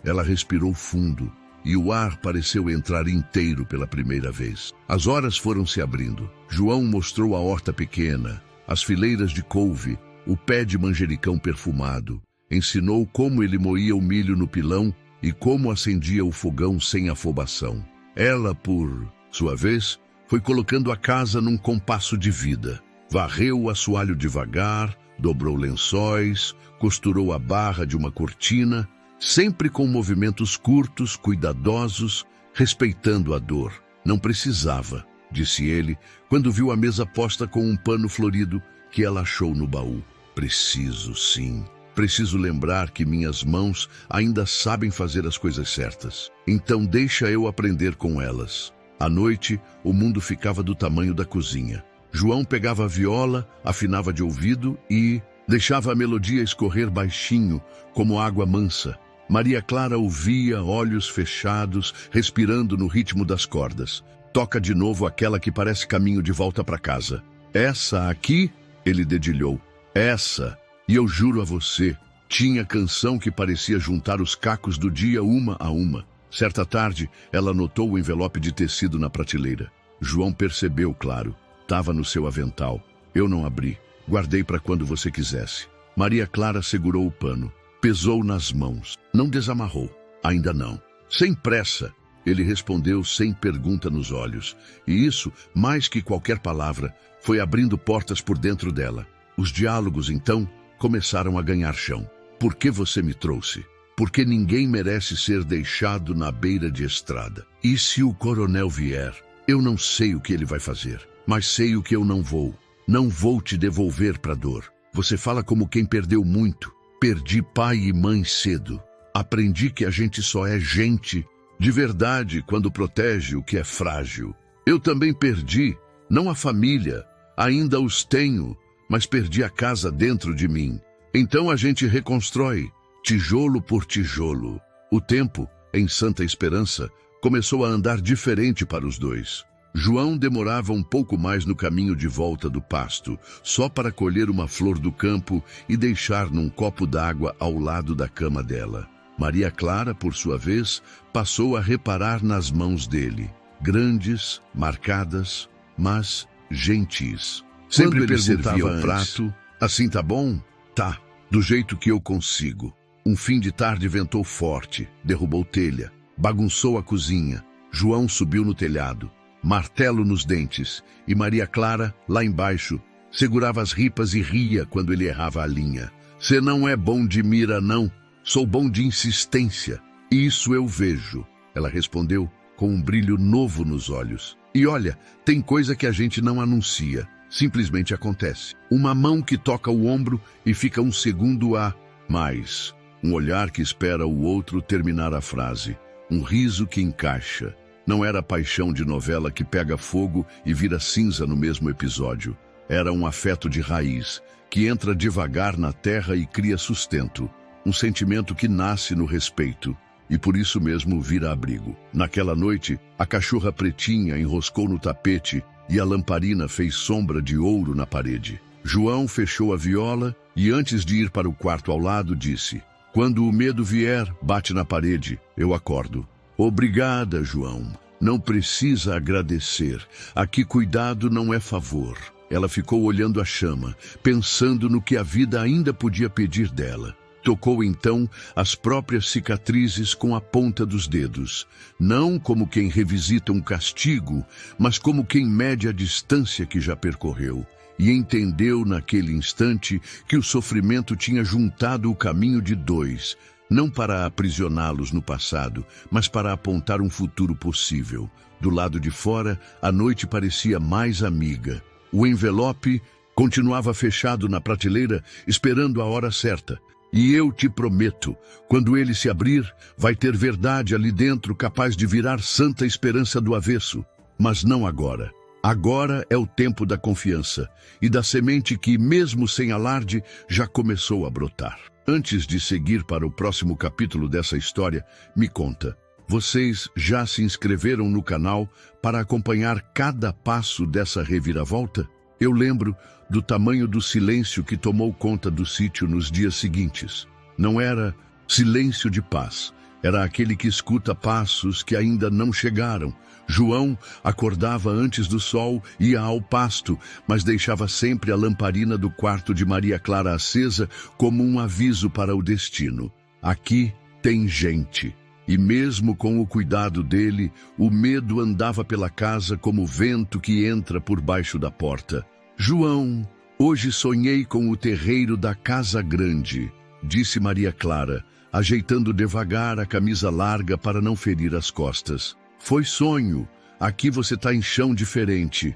Ela respirou fundo e o ar pareceu entrar inteiro pela primeira vez. As horas foram se abrindo. João mostrou a horta pequena, as fileiras de couve, o pé de manjericão perfumado. Ensinou como ele moía o milho no pilão e como acendia o fogão sem afobação. Ela, por sua vez, foi colocando a casa num compasso de vida. Varreu o assoalho devagar, dobrou lençóis, costurou a barra de uma cortina, sempre com movimentos curtos, cuidadosos, respeitando a dor. Não precisava, disse ele, quando viu a mesa posta com um pano florido que ela achou no baú. Preciso, sim. Preciso lembrar que minhas mãos ainda sabem fazer as coisas certas. Então deixa eu aprender com elas. À noite, o mundo ficava do tamanho da cozinha. João pegava a viola, afinava de ouvido e deixava a melodia escorrer baixinho, como água mansa. Maria Clara ouvia, olhos fechados, respirando no ritmo das cordas. Toca de novo aquela que parece caminho de volta para casa. Essa aqui, ele dedilhou. Essa... E eu juro a você, tinha canção que parecia juntar os cacos do dia uma a uma. Certa tarde, ela notou o envelope de tecido na prateleira. João percebeu, claro. Estava no seu avental. Eu não abri. Guardei para quando você quisesse. Maria Clara segurou o pano. Pesou nas mãos. Não desamarrou. Ainda não. Sem pressa. Ele respondeu sem pergunta nos olhos. E isso, mais que qualquer palavra, foi abrindo portas por dentro dela. Os diálogos, então, começaram a ganhar chão. Por que você me trouxe? Porque ninguém merece ser deixado na beira de estrada. E se o coronel vier? Eu não sei o que ele vai fazer, mas sei o que eu não vou. Não vou te devolver para a dor. Você fala como quem perdeu muito. Perdi pai e mãe cedo. Aprendi que a gente só é gente de verdade quando protege o que é frágil. Eu também perdi, não a família, ainda os tenho, mas perdi a casa dentro de mim. Então a gente reconstrói, tijolo por tijolo. O tempo, em Santa Esperança, começou a andar diferente para os dois. João demorava um pouco mais no caminho de volta do pasto, só para colher uma flor do campo e deixar num copo d'água ao lado da cama dela. Maria Clara, por sua vez, passou a reparar nas mãos dele, grandes, marcadas, mas gentis. Sempre ele servia o prato, assim tá bom? Tá, do jeito que eu consigo. Um fim de tarde ventou forte, derrubou telha, bagunçou a cozinha. João subiu no telhado, martelo nos dentes, e Maria Clara, lá embaixo, segurava as ripas e ria quando ele errava a linha. Cê não é bom de mira, não. Sou bom de insistência. Isso eu vejo, ela respondeu com um brilho novo nos olhos. E olha, tem coisa que a gente não anuncia, simplesmente acontece. Uma mão que toca o ombro e fica um segundo a mais. Um olhar que espera o outro terminar a frase. Um riso que encaixa. Não era paixão de novela que pega fogo e vira cinza no mesmo episódio. Era um afeto de raiz, que entra devagar na terra e cria sustento. Um sentimento que nasce no respeito, e por isso mesmo vira abrigo. Naquela noite, a cachorra pretinha enroscou no tapete e a lamparina fez sombra de ouro na parede. João fechou a viola e, antes de ir para o quarto ao lado, disse: quando o medo vier, bate na parede, eu acordo. Obrigada, João. Não precisa agradecer. Aqui cuidado não é favor. Ela ficou olhando a chama, pensando no que a vida ainda podia pedir dela. Tocou então as próprias cicatrizes com a ponta dos dedos, não como quem revisita um castigo, mas como quem mede a distância que já percorreu, e entendeu naquele instante que o sofrimento tinha juntado o caminho de dois, não para aprisioná-los no passado, mas para apontar um futuro possível. Do lado de fora, a noite parecia mais amiga. O envelope continuava fechado na prateleira, esperando a hora certa. E eu te prometo, quando ele se abrir, vai ter verdade ali dentro capaz de virar Santa Esperança do avesso. Mas não agora. Agora é o tempo da confiança e da semente que, mesmo sem alarde, já começou a brotar. Antes de seguir para o próximo capítulo dessa história, me conta, vocês já se inscreveram no canal para acompanhar cada passo dessa reviravolta? Eu lembro do tamanho do silêncio que tomou conta do sítio nos dias seguintes. Não era silêncio de paz, era aquele que escuta passos que ainda não chegaram. João acordava antes do sol, ia ao pasto, mas deixava sempre a lamparina do quarto de Maria Clara acesa como um aviso para o destino. Aqui tem gente. E mesmo com o cuidado dele, o medo andava pela casa como vento que entra por baixo da porta. João, hoje sonhei com o terreiro da Casa Grande, disse Maria Clara, ajeitando devagar a camisa larga para não ferir as costas. Foi sonho. Aqui você tá em chão diferente.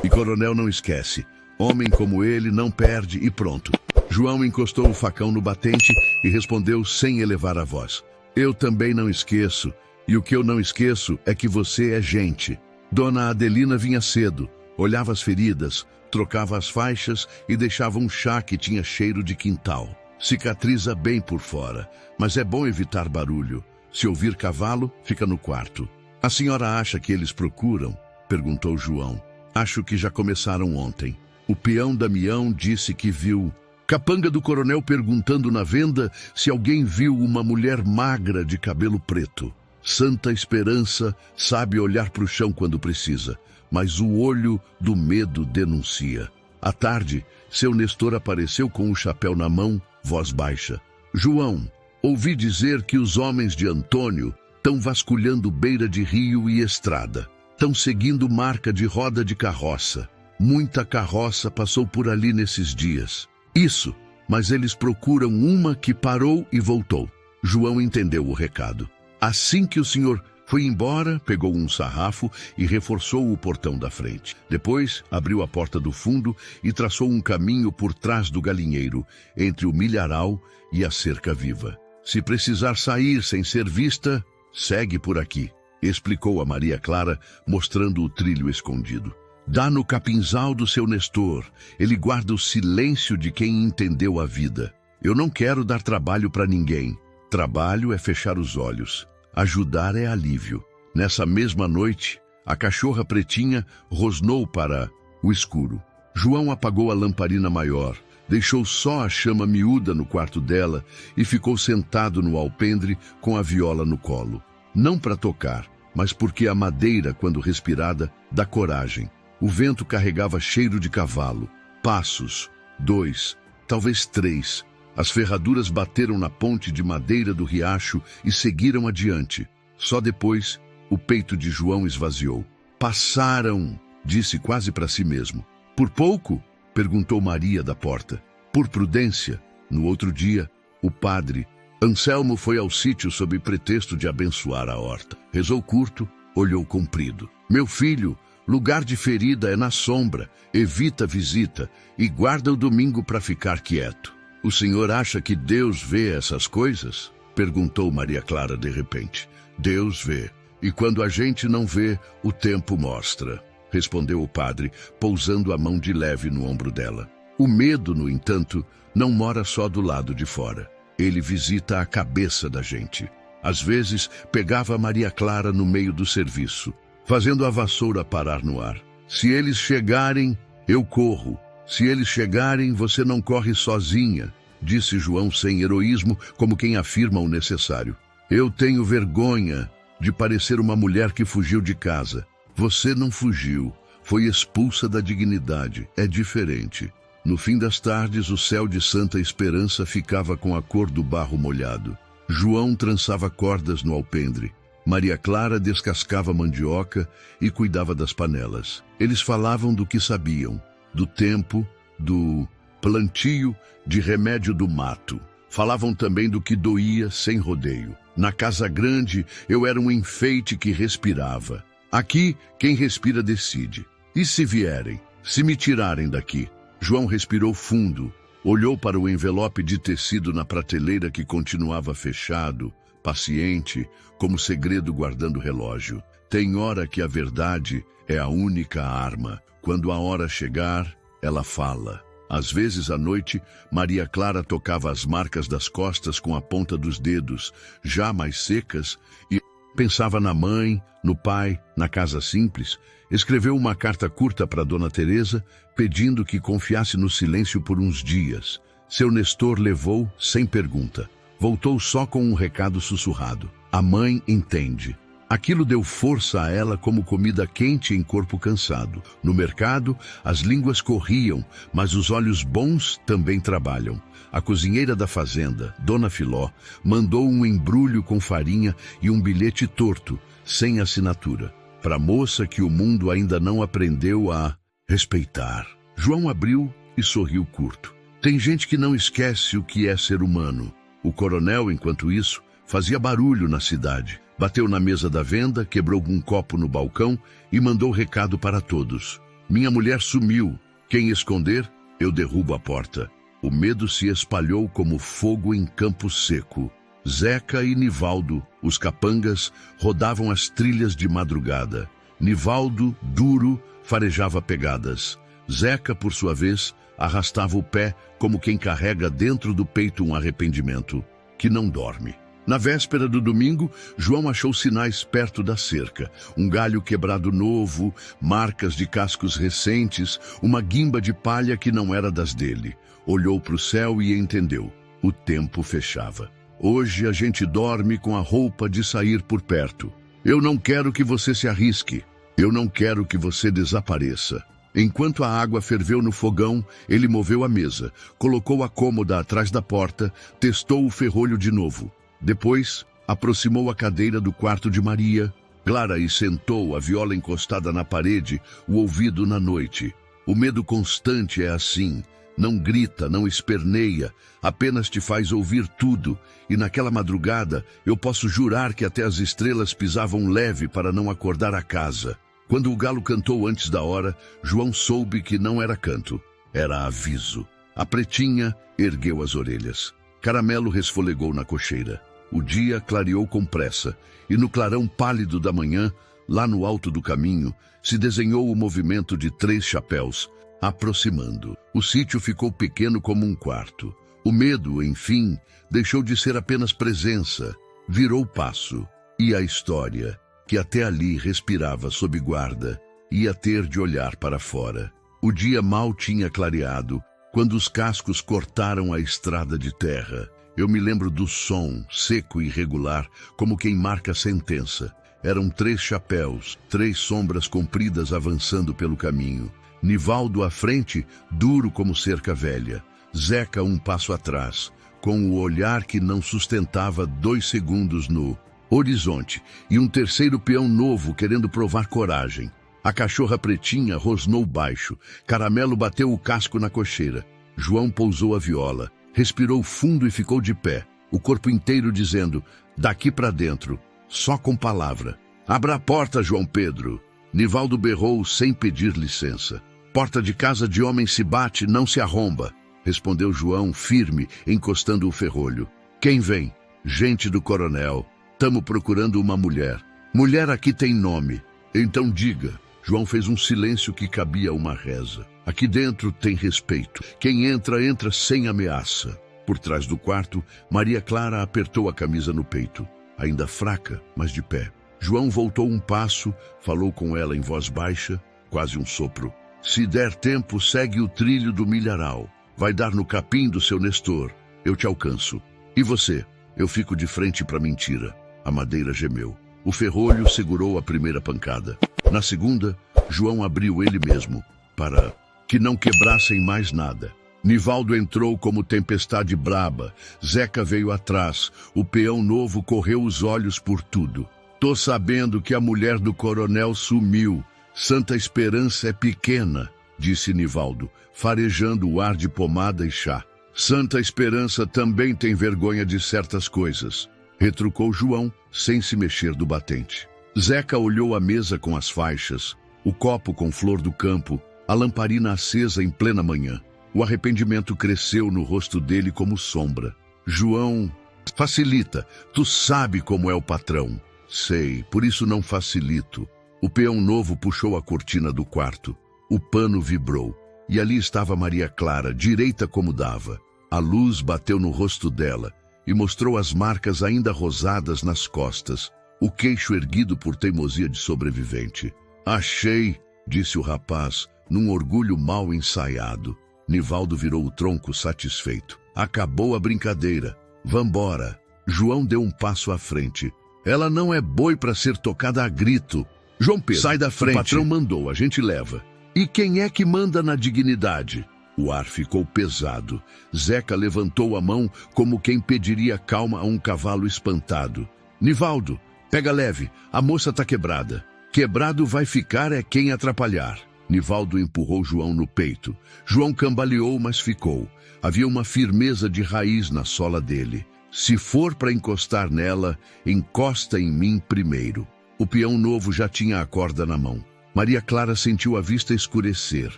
E Coronel não esquece. Homem como ele não perde e pronto. João encostou o facão no batente e respondeu sem elevar a voz. Eu também não esqueço. E o que eu não esqueço é que você é gente. Dona Adelina vinha cedo, olhava as feridas, trocava as faixas e deixava um chá que tinha cheiro de quintal. Cicatriza bem por fora, mas é bom evitar barulho. Se ouvir cavalo, fica no quarto. A senhora acha que eles procuram? Perguntou João. Acho que já começaram ontem. O peão Damião disse que viu capanga do coronel perguntando na venda se alguém viu uma mulher magra de cabelo preto. Santa Esperança sabe olhar para o chão quando precisa, mas o olho do medo denuncia. À tarde, seu Nestor apareceu com o chapéu na mão, voz baixa. João, ouvi dizer que os homens de Antônio estão vasculhando beira de rio e estrada. Estão seguindo marca de roda de carroça. Muita carroça passou por ali nesses dias. Isso, mas eles procuram uma que parou e voltou. João entendeu o recado. Assim que o senhor Foi embora, pegou um sarrafo e reforçou o portão da frente. Depois, abriu a porta do fundo e traçou um caminho por trás do galinheiro, entre o milharal e a cerca viva. Se precisar sair sem ser vista, segue por aqui, explicou a Maria Clara, mostrando o trilho escondido. Dá no capinzal do seu Nestor. Ele guarda o silêncio de quem entendeu a vida. Eu não quero dar trabalho para ninguém. Trabalho é fechar os olhos. Ajudar é alívio. Nessa mesma noite, a cachorra pretinha rosnou para o escuro. João apagou a lamparina maior, deixou só a chama miúda no quarto dela e ficou sentado no alpendre com a viola no colo. Não para tocar, mas porque a madeira, quando respirada, dá coragem. O vento carregava cheiro de cavalo. Passos, 2, talvez 3. As ferraduras bateram na ponte de madeira do riacho e seguiram adiante. Só depois, o peito de João esvaziou. Passaram, disse quase para si mesmo. Por pouco? Perguntou Maria da porta. Por prudência. No outro dia, o padre Anselmo foi ao sítio sob pretexto de abençoar a horta. Rezou curto, olhou comprido. Meu filho, lugar de ferida é na sombra. Evita visita e guarda o domingo para ficar quieto. O senhor acha que Deus vê essas coisas? Perguntou Maria Clara de repente. Deus vê. E quando a gente não vê, o tempo mostra. Respondeu o padre, pousando a mão de leve no ombro dela. O medo, no entanto, não mora só do lado de fora. Ele visita a cabeça da gente. Às vezes, pegava Maria Clara no meio do serviço, fazendo a vassoura parar no ar. Se eles chegarem, eu corro. Se eles chegarem, você não corre sozinha, disse João sem heroísmo, como quem afirma o necessário. Eu tenho vergonha de parecer uma mulher que fugiu de casa. Você não fugiu, foi expulsa da dignidade. É diferente. No fim das tardes, o céu de Santa Esperança ficava com a cor do barro molhado. João trançava cordas no alpendre. Maria Clara descascava mandioca e cuidava das panelas. Eles falavam do que sabiam. Do tempo, do plantio, de remédio do mato. Falavam também do que doía sem rodeio. Na casa grande, eu era um enfeite que respirava. Aqui, quem respira decide. E se vierem? Se me tirarem daqui? João respirou fundo, olhou para o envelope de tecido na prateleira que continuava fechado, paciente, como segredo guardando o relógio. Tem hora que a verdade é a única arma. Quando a hora chegar, ela fala. Às vezes, à noite, Maria Clara tocava as marcas das costas com a ponta dos dedos, já mais secas, e pensava na mãe, no pai, na casa simples. Escreveu uma carta curta para Dona Teresa, pedindo que confiasse no silêncio por uns dias. Seu Nestor levou, sem pergunta. Voltou só com um recado sussurrado. A mãe entende. Aquilo deu força a ela como comida quente em corpo cansado. No mercado, as línguas corriam, mas os olhos bons também trabalham. A cozinheira da fazenda, Dona Filó, mandou um embrulho com farinha e um bilhete torto, sem assinatura, para a moça que o mundo ainda não aprendeu a respeitar. João abriu e sorriu curto. Tem gente que não esquece o que é ser humano. O coronel, enquanto isso, fazia barulho na cidade. Bateu na mesa da venda, quebrou um copo no balcão e mandou recado para todos. Minha mulher sumiu. Quem esconder, eu derrubo a porta. O medo se espalhou como fogo em campo seco. Zeca e Nivaldo, os capangas, rodavam as trilhas de madrugada. Nivaldo, duro, farejava pegadas. Zeca, por sua vez, arrastava o pé como quem carrega dentro do peito um arrependimento que não dorme. Na véspera do domingo, João achou sinais perto da cerca. Um galho quebrado novo, marcas de cascos recentes, uma guimba de palha que não era das dele. Olhou para o céu e entendeu. O tempo fechava. Hoje a gente dorme com a roupa de sair por perto. Eu não quero que você se arrisque. Eu não quero que você desapareça. Enquanto a água ferveu no fogão, ele moveu a mesa, colocou a cômoda atrás da porta, testou o ferrolho de novo. Depois, aproximou a cadeira do quarto de Maria Clara e sentou, a viola encostada na parede, o ouvido na noite. O medo constante é assim, Não grita, não esperneia, apenas te faz ouvir tudo. E naquela madrugada, eu posso jurar que até as estrelas pisavam leve para não acordar a casa. Quando o galo cantou antes da hora, João soube que não era canto, era aviso. A pretinha ergueu as orelhas. Caramelo resfolegou na cocheira. O dia clareou com pressa, e no clarão pálido da manhã, lá no alto do caminho, se desenhou o movimento de 3 chapéus, aproximando. O sítio ficou pequeno como um quarto. O medo, enfim, deixou de ser apenas presença, virou passo. E a história, que até ali respirava sob guarda, ia ter de olhar para fora. O dia mal tinha clareado, quando os cascos cortaram a estrada de terra. Eu me lembro do som, seco e irregular, como quem marca sentença. Eram 3 chapéus, 3 sombras compridas avançando pelo caminho. Nivaldo à frente, duro como cerca velha. Zeca um passo atrás, com o olhar que não sustentava 2 segundos no horizonte, e um terceiro peão novo querendo provar coragem. A cachorra pretinha rosnou baixo. Caramelo bateu o casco na cocheira. João pousou a viola, respirou fundo e ficou de pé, o corpo inteiro dizendo, daqui para dentro, só com palavra. Abra a porta, João Pedro. Nivaldo berrou sem pedir licença. Porta de casa de homem se bate, não se arromba, respondeu João, firme, encostando o ferrolho. Quem vem? Gente do coronel. Tamo procurando uma mulher. Mulher aqui tem nome. Então diga. João fez um silêncio que cabia a uma reza. Aqui dentro tem respeito. Quem entra, entra sem ameaça. Por trás do quarto, Maria Clara apertou a camisa no peito. Ainda fraca, mas de pé. João voltou um passo, falou com ela em voz baixa, quase um sopro. Se der tempo, segue o trilho do milharal. Vai dar no capim do seu Nestor. Eu te alcanço. E você? Eu fico de frente para mentira. A madeira gemeu. O ferrolho segurou a primeira pancada. Na segunda, João abriu ele mesmo, para que não quebrassem mais nada. Nivaldo entrou como tempestade braba. Zeca veio atrás. O peão novo correu os olhos por tudo. Tô sabendo que a mulher do coronel sumiu. Santa Esperança é pequena, disse Nivaldo, farejando o ar de pomada e chá. Santa Esperança também tem vergonha de certas coisas, retrucou João, sem se mexer do batente. Zeca olhou a mesa com as faixas, o copo com flor do campo, a lamparina acesa em plena manhã. O arrependimento cresceu no rosto dele como sombra. João, facilita, tu sabe como é o patrão. Sei, por isso não facilito. O peão novo puxou a cortina do quarto. O pano vibrou, e ali estava Maria Clara, direita como dava. A luz bateu no rosto dela e mostrou as marcas ainda rosadas nas costas, o queixo erguido por teimosia de sobrevivente. Achei, disse o rapaz, num orgulho mal ensaiado. Nivaldo virou o tronco satisfeito. Acabou a brincadeira. Vambora. João deu um passo à frente. Ela não é boi para ser tocada a grito. João Pedro, sai da frente. O patrão mandou, a gente leva. E quem é que manda na dignidade? O ar ficou pesado. Zeca levantou a mão como quem pediria calma a um cavalo espantado. Nivaldo, pega leve, a moça tá quebrada. Quebrado vai ficar é quem atrapalhar. Nivaldo empurrou João no peito. João cambaleou, mas ficou. Havia uma firmeza de raiz na sola dele. Se for para encostar nela, encosta em mim primeiro. O peão novo já tinha a corda na mão. Maria Clara sentiu a vista escurecer,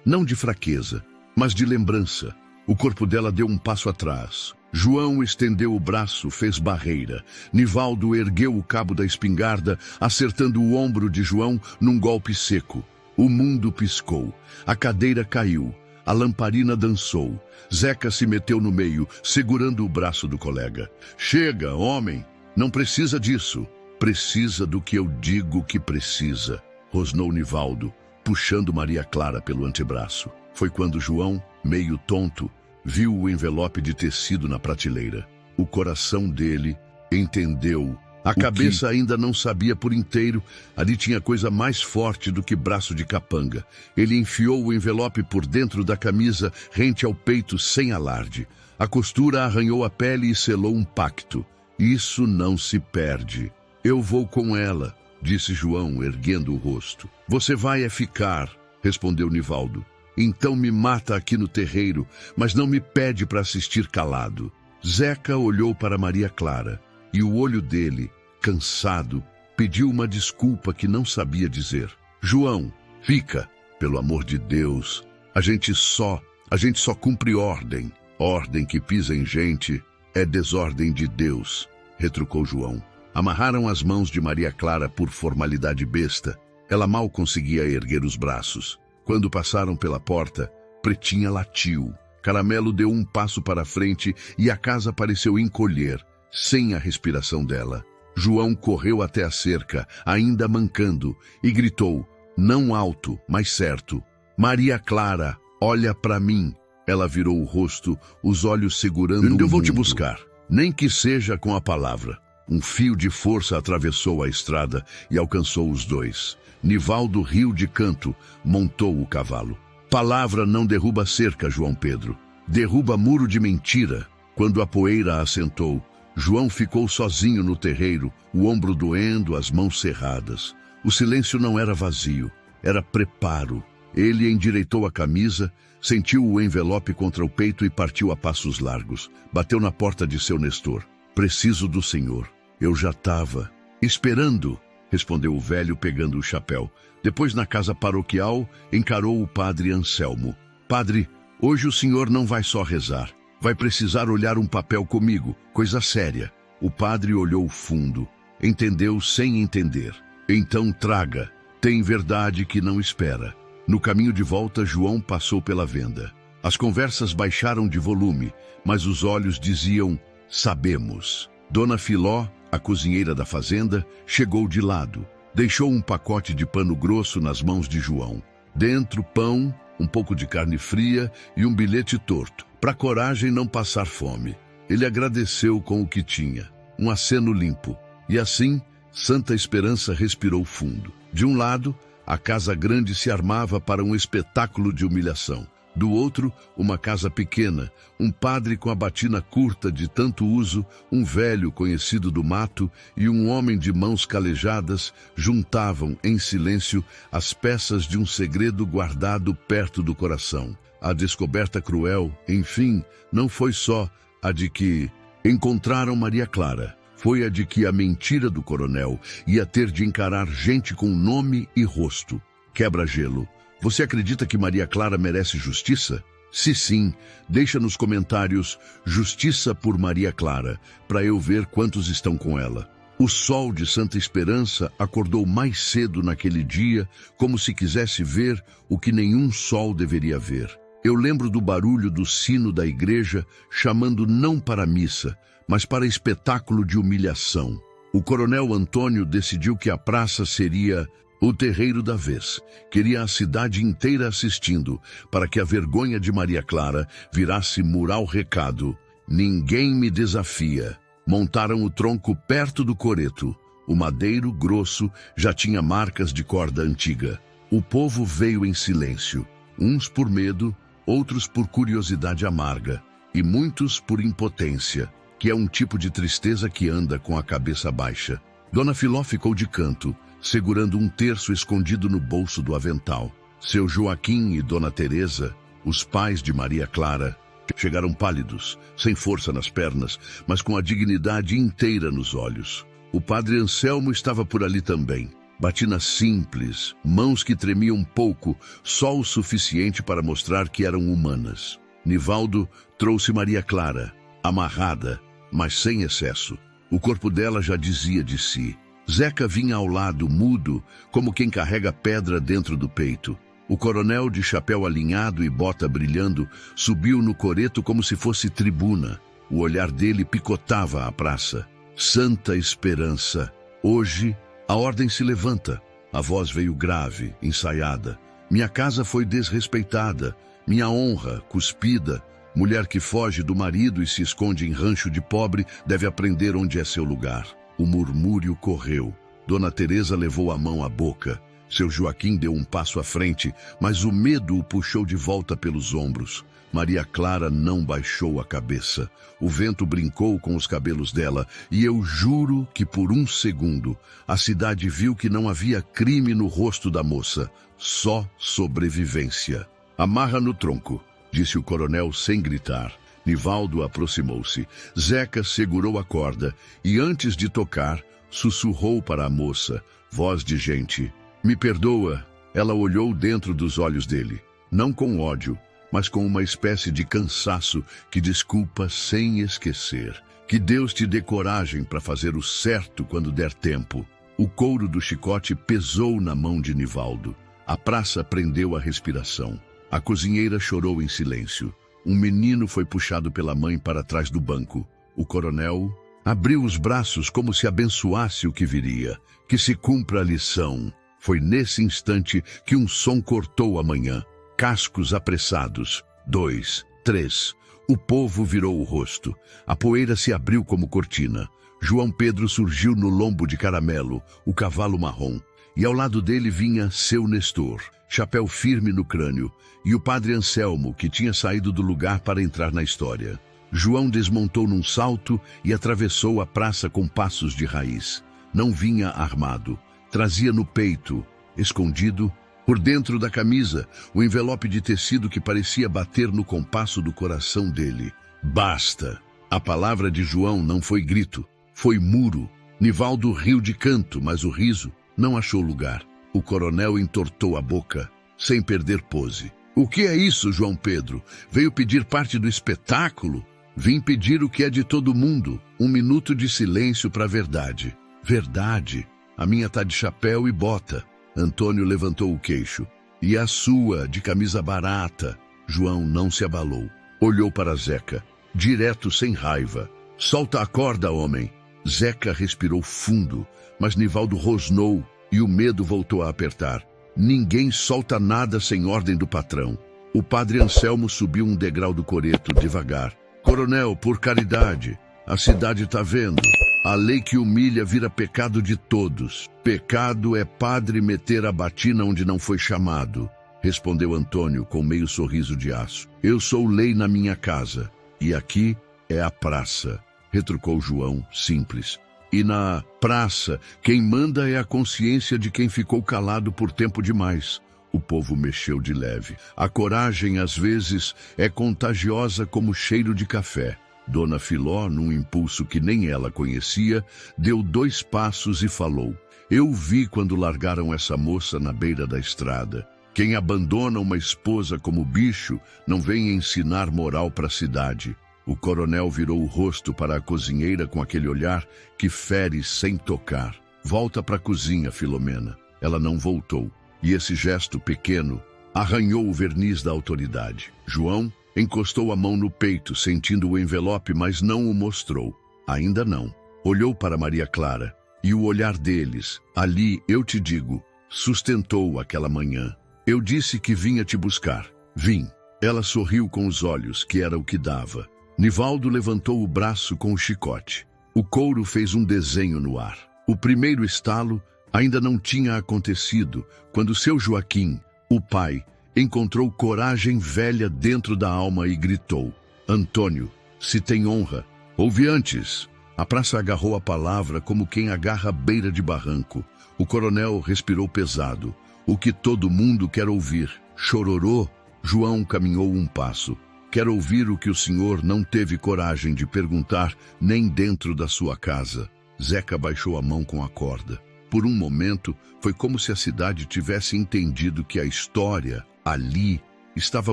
não de fraqueza, mas de lembrança. O corpo dela deu um passo atrás. João estendeu o braço, fez barreira. Nivaldo ergueu o cabo da espingarda, acertando o ombro de João num golpe seco. O mundo piscou. A cadeira caiu. A lamparina dançou. Zeca se meteu no meio, segurando o braço do colega. Chega, homem. Não precisa disso. Precisa do que eu digo que precisa, rosnou Nivaldo, puxando Maria Clara pelo antebraço. Foi quando João, meio tonto, viu o envelope de tecido na prateleira. O coração dele entendeu. A cabeça ainda não sabia por inteiro. Ali tinha coisa mais forte do que braço de capanga. Ele enfiou o envelope por dentro da camisa, rente ao peito, sem alarde. A costura arranhou a pele e selou um pacto. Isso não se perde. Eu vou com ela, disse João, erguendo o rosto. Você vai é ficar, respondeu Nivaldo. Então me mata aqui no terreiro, mas não me pede para assistir calado. Zeca olhou para Maria Clara, e o olho dele, cansado, pediu uma desculpa que não sabia dizer. João, fica, pelo amor de Deus. A gente só cumpre ordem. Ordem que pisa em gente é desordem de Deus, retrucou João. Amarraram as mãos de Maria Clara por formalidade besta. Ela mal conseguia erguer os braços. Quando passaram pela porta, Pretinha latiu. Caramelo deu um passo para frente e a casa pareceu encolher, sem a respiração dela. João correu até a cerca, ainda mancando, e gritou, não alto, mas certo. Maria Clara, olha para mim. Ela virou o rosto, os olhos segurando Eu vou te buscar, nem que seja com a palavra. Um fio de força atravessou a estrada e alcançou os dois. Nivaldo riu de canto, montou o cavalo. Palavra não derruba cerca, João Pedro. Derruba muro de mentira. Quando a poeira assentou, João ficou sozinho no terreiro, o ombro doendo, as mãos cerradas. O silêncio não era vazio, era preparo. Ele endireitou a camisa, sentiu o envelope contra o peito e partiu a passos largos. Bateu na porta de seu Nestor. Preciso do senhor. Eu já estava esperando, respondeu o velho pegando o chapéu. Depois, na casa paroquial, encarou o padre Anselmo. Padre, hoje o senhor não vai só rezar. Vai precisar olhar um papel comigo, coisa séria. O padre olhou fundo. Entendeu sem entender. Então traga. Tem verdade que não espera. No caminho de volta, João passou pela venda. As conversas baixaram de volume, mas os olhos diziam, sabemos. Dona Filó, a cozinheira da fazenda, chegou de lado. Deixou um pacote de pano grosso nas mãos de João. Dentro, pão, um pouco de carne fria e um bilhete torto, para coragem não passar fome. Ele agradeceu com o que tinha, um aceno limpo. E assim, Santa Esperança respirou fundo. De um lado, a casa grande se armava para um espetáculo de humilhação. Do outro, uma casa pequena, um padre com a batina curta de tanto uso, um velho conhecido do mato e um homem de mãos calejadas juntavam, em silêncio, as peças de um segredo guardado perto do coração. A descoberta cruel, enfim, não foi só a de que encontraram Maria Clara. Foi a de que a mentira do coronel ia ter de encarar gente com nome e rosto. Quebra-gelo. Você acredita que Maria Clara merece justiça? Se sim, deixa nos comentários Justiça por Maria Clara, para eu ver quantos estão com ela. O sol de Santa Esperança acordou mais cedo naquele dia, como se quisesse ver o que nenhum sol deveria ver. Eu lembro do barulho do sino da igreja chamando não para a missa, mas para espetáculo de humilhação. O coronel Antônio decidiu que a praça seria o terreiro da vez. Queria a cidade inteira assistindo, para que a vergonha de Maria Clara virasse mural recado. Ninguém me desafia. Montaram o tronco perto do coreto. O madeiro grosso já tinha marcas de corda antiga. O povo veio em silêncio, uns por medo, outros por curiosidade amarga, e muitos por impotência, que é um tipo de tristeza que anda com a cabeça baixa. Dona Filó ficou de canto, segurando um terço escondido no bolso do avental. Seu Joaquim e Dona Teresa, os pais de Maria Clara, chegaram pálidos, sem força nas pernas, mas com a dignidade inteira nos olhos. O padre Anselmo estava por ali também. Batina simples, mãos que tremiam pouco, só o suficiente para mostrar que eram humanas. Nivaldo trouxe Maria Clara, amarrada, mas sem excesso. O corpo dela já dizia de si. Zeca vinha ao lado, mudo, como quem carrega pedra dentro do peito. O coronel, de chapéu alinhado e bota brilhando, subiu no coreto como se fosse tribuna. O olhar dele picotava a praça. Santa Esperança. Hoje, a ordem se levanta. A voz veio grave, ensaiada. Minha casa foi desrespeitada. Minha honra, cuspida. Mulher que foge do marido e se esconde em rancho de pobre deve aprender onde é seu lugar. O murmúrio correu. Dona Teresa levou a mão à boca. Seu Joaquim deu um passo à frente, mas o medo o puxou de volta pelos ombros. Maria Clara não baixou a cabeça. O vento brincou com os cabelos dela, e eu juro que por um segundo a cidade viu que não havia crime no rosto da moça, só sobrevivência. Amarra no tronco, disse o coronel sem gritar. Nivaldo aproximou-se. Zeca segurou a corda e, antes de tocar, sussurrou para a moça, voz de gente. Me perdoa. Ela olhou dentro dos olhos dele, não com ódio, mas com uma espécie de cansaço que desculpa sem esquecer. Que Deus te dê coragem para fazer o certo quando der tempo. O couro do chicote pesou na mão de Nivaldo. A praça prendeu a respiração. A cozinheira chorou em silêncio. Um menino foi puxado pela mãe para trás do banco. O coronel abriu os braços como se abençoasse o que viria. Que se cumpra a lição. Foi nesse instante que um som cortou a manhã. Cascos apressados. 2, 3. O povo virou o rosto. A poeira se abriu como cortina. João Pedro surgiu no lombo de Caramelo, o cavalo marrom. E ao lado dele vinha seu Nestor, chapéu firme no crânio, e o padre Anselmo, que tinha saído do lugar para entrar na história. João desmontou num salto e atravessou a praça com passos de raiz. Não vinha armado. Trazia no peito, escondido, por dentro da camisa, o envelope de tecido que parecia bater no compasso do coração dele. Basta! A palavra de João não foi grito, foi muro. Nivaldo riu de canto, mas o riso não achou lugar. O coronel entortou a boca, sem perder pose. O que é isso, João Pedro? Veio pedir parte do espetáculo? Vim pedir o que é de todo mundo. 1 minuto de silêncio para a verdade. Verdade? A minha tá de chapéu e bota. Antônio levantou o queixo. E a sua, de camisa barata? João não se abalou. Olhou para Zeca, direto sem raiva. Solta a corda, homem. Zeca respirou fundo, mas Nivaldo rosnou e o medo voltou a apertar. Ninguém solta nada sem ordem do patrão. O padre Anselmo subiu um degrau do coreto, devagar. Coronel, por caridade, a cidade tá vendo. A lei que humilha vira pecado de todos. Pecado é padre meter a batina onde não foi chamado, respondeu Antônio com meio sorriso de aço. Eu sou lei na minha casa, e aqui é a praça, retrucou João, simples. E na praça, quem manda é a consciência de quem ficou calado por tempo demais. O povo mexeu de leve. A coragem, às vezes, é contagiosa como cheiro de café. Dona Filó, num impulso que nem ela conhecia, deu 2 passos e falou. Eu vi quando largaram essa moça na beira da estrada. Quem abandona uma esposa como bicho não vem ensinar moral para a cidade. O coronel virou o rosto para a cozinheira com aquele olhar que fere sem tocar. Volta para a cozinha, Filomena. Ela não voltou. E esse gesto pequeno arranhou o verniz da autoridade. João encostou a mão no peito, sentindo o envelope, mas não o mostrou. Ainda não. Olhou para Maria Clara, e o olhar deles, ali, eu te digo, sustentou aquela manhã. Eu disse que vinha te buscar. Vim. Ela sorriu com os olhos, que era o que dava. Nivaldo levantou o braço com o chicote. O couro fez um desenho no ar. O primeiro estalo ainda não tinha acontecido, quando seu Joaquim, o pai, encontrou coragem velha dentro da alma e gritou. Antônio, se tem honra, ouve antes. A praça agarrou a palavra como quem agarra a beira de barranco. O coronel respirou pesado. O que todo mundo quer ouvir. Chororô. João caminhou um passo. Quer ouvir o que o senhor não teve coragem de perguntar nem dentro da sua casa. Zeca baixou a mão com a corda. Por um momento, foi como se a cidade tivesse entendido que a história, ali, estava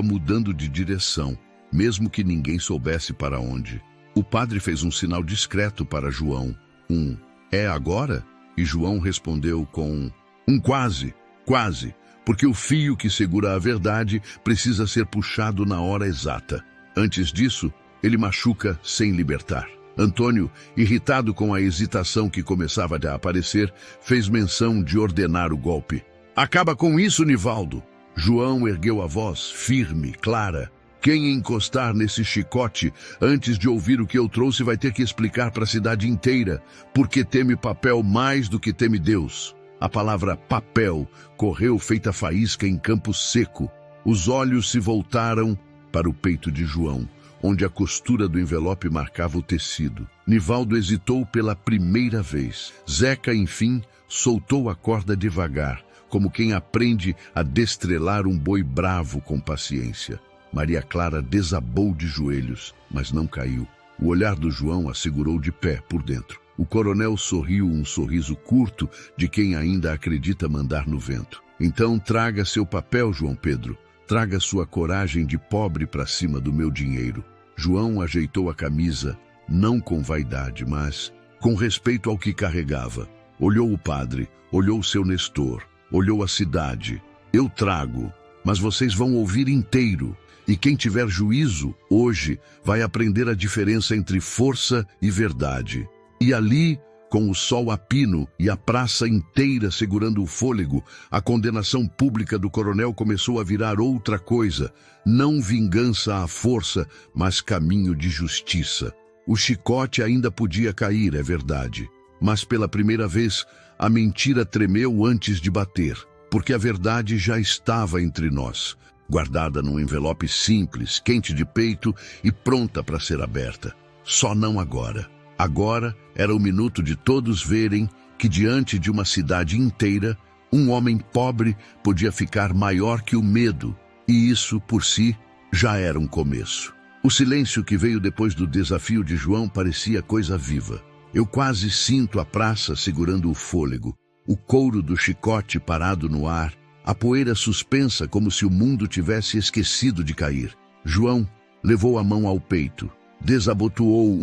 mudando de direção, mesmo que ninguém soubesse para onde. O padre fez um sinal discreto para João. É agora? E João respondeu com quase, quase, porque o fio que segura a verdade precisa ser puxado na hora exata. Antes disso, ele machuca sem libertar. Antônio, irritado com a hesitação que começava a aparecer, fez menção de ordenar o golpe. Acaba com isso, Nivaldo! João ergueu a voz, firme, clara. Quem encostar nesse chicote antes de ouvir o que eu trouxe vai ter que explicar para a cidade inteira porque teme papel mais do que teme Deus. A palavra papel correu feita faísca em campo seco. Os olhos se voltaram para o peito de João, onde a costura do envelope marcava o tecido. Nivaldo hesitou pela primeira vez. Zeca, enfim, soltou a corda devagar, como quem aprende a destrelar um boi bravo com paciência. Maria Clara desabou de joelhos, mas não caiu. O olhar do João a segurou de pé por dentro. O coronel sorriu um sorriso curto de quem ainda acredita mandar no vento. Então traga seu papel, João Pedro. Traga sua coragem de pobre para cima do meu dinheiro. João ajeitou a camisa, não com vaidade, mas com respeito ao que carregava. Olhou o padre, olhou seu Nestor, olhou a cidade. Eu trago, mas vocês vão ouvir inteiro. E quem tiver juízo, hoje, vai aprender a diferença entre força e verdade. E ali, com o sol a pino e a praça inteira segurando o fôlego, a condenação pública do coronel começou a virar outra coisa. Não vingança à força, mas caminho de justiça. O chicote ainda podia cair, é verdade. Mas pela primeira vez, a mentira tremeu antes de bater, porque a verdade já estava entre nós, guardada num envelope simples, quente de peito e pronta para ser aberta. Só não agora. Agora era o minuto de todos verem que diante de uma cidade inteira, um homem pobre podia ficar maior que o medo, e isso, por si, já era um começo. O silêncio que veio depois do desafio de João parecia coisa viva. Eu quase sinto a praça segurando o fôlego, o couro do chicote parado no ar, a poeira suspensa como se o mundo tivesse esquecido de cair. João levou a mão ao peito, desabotoou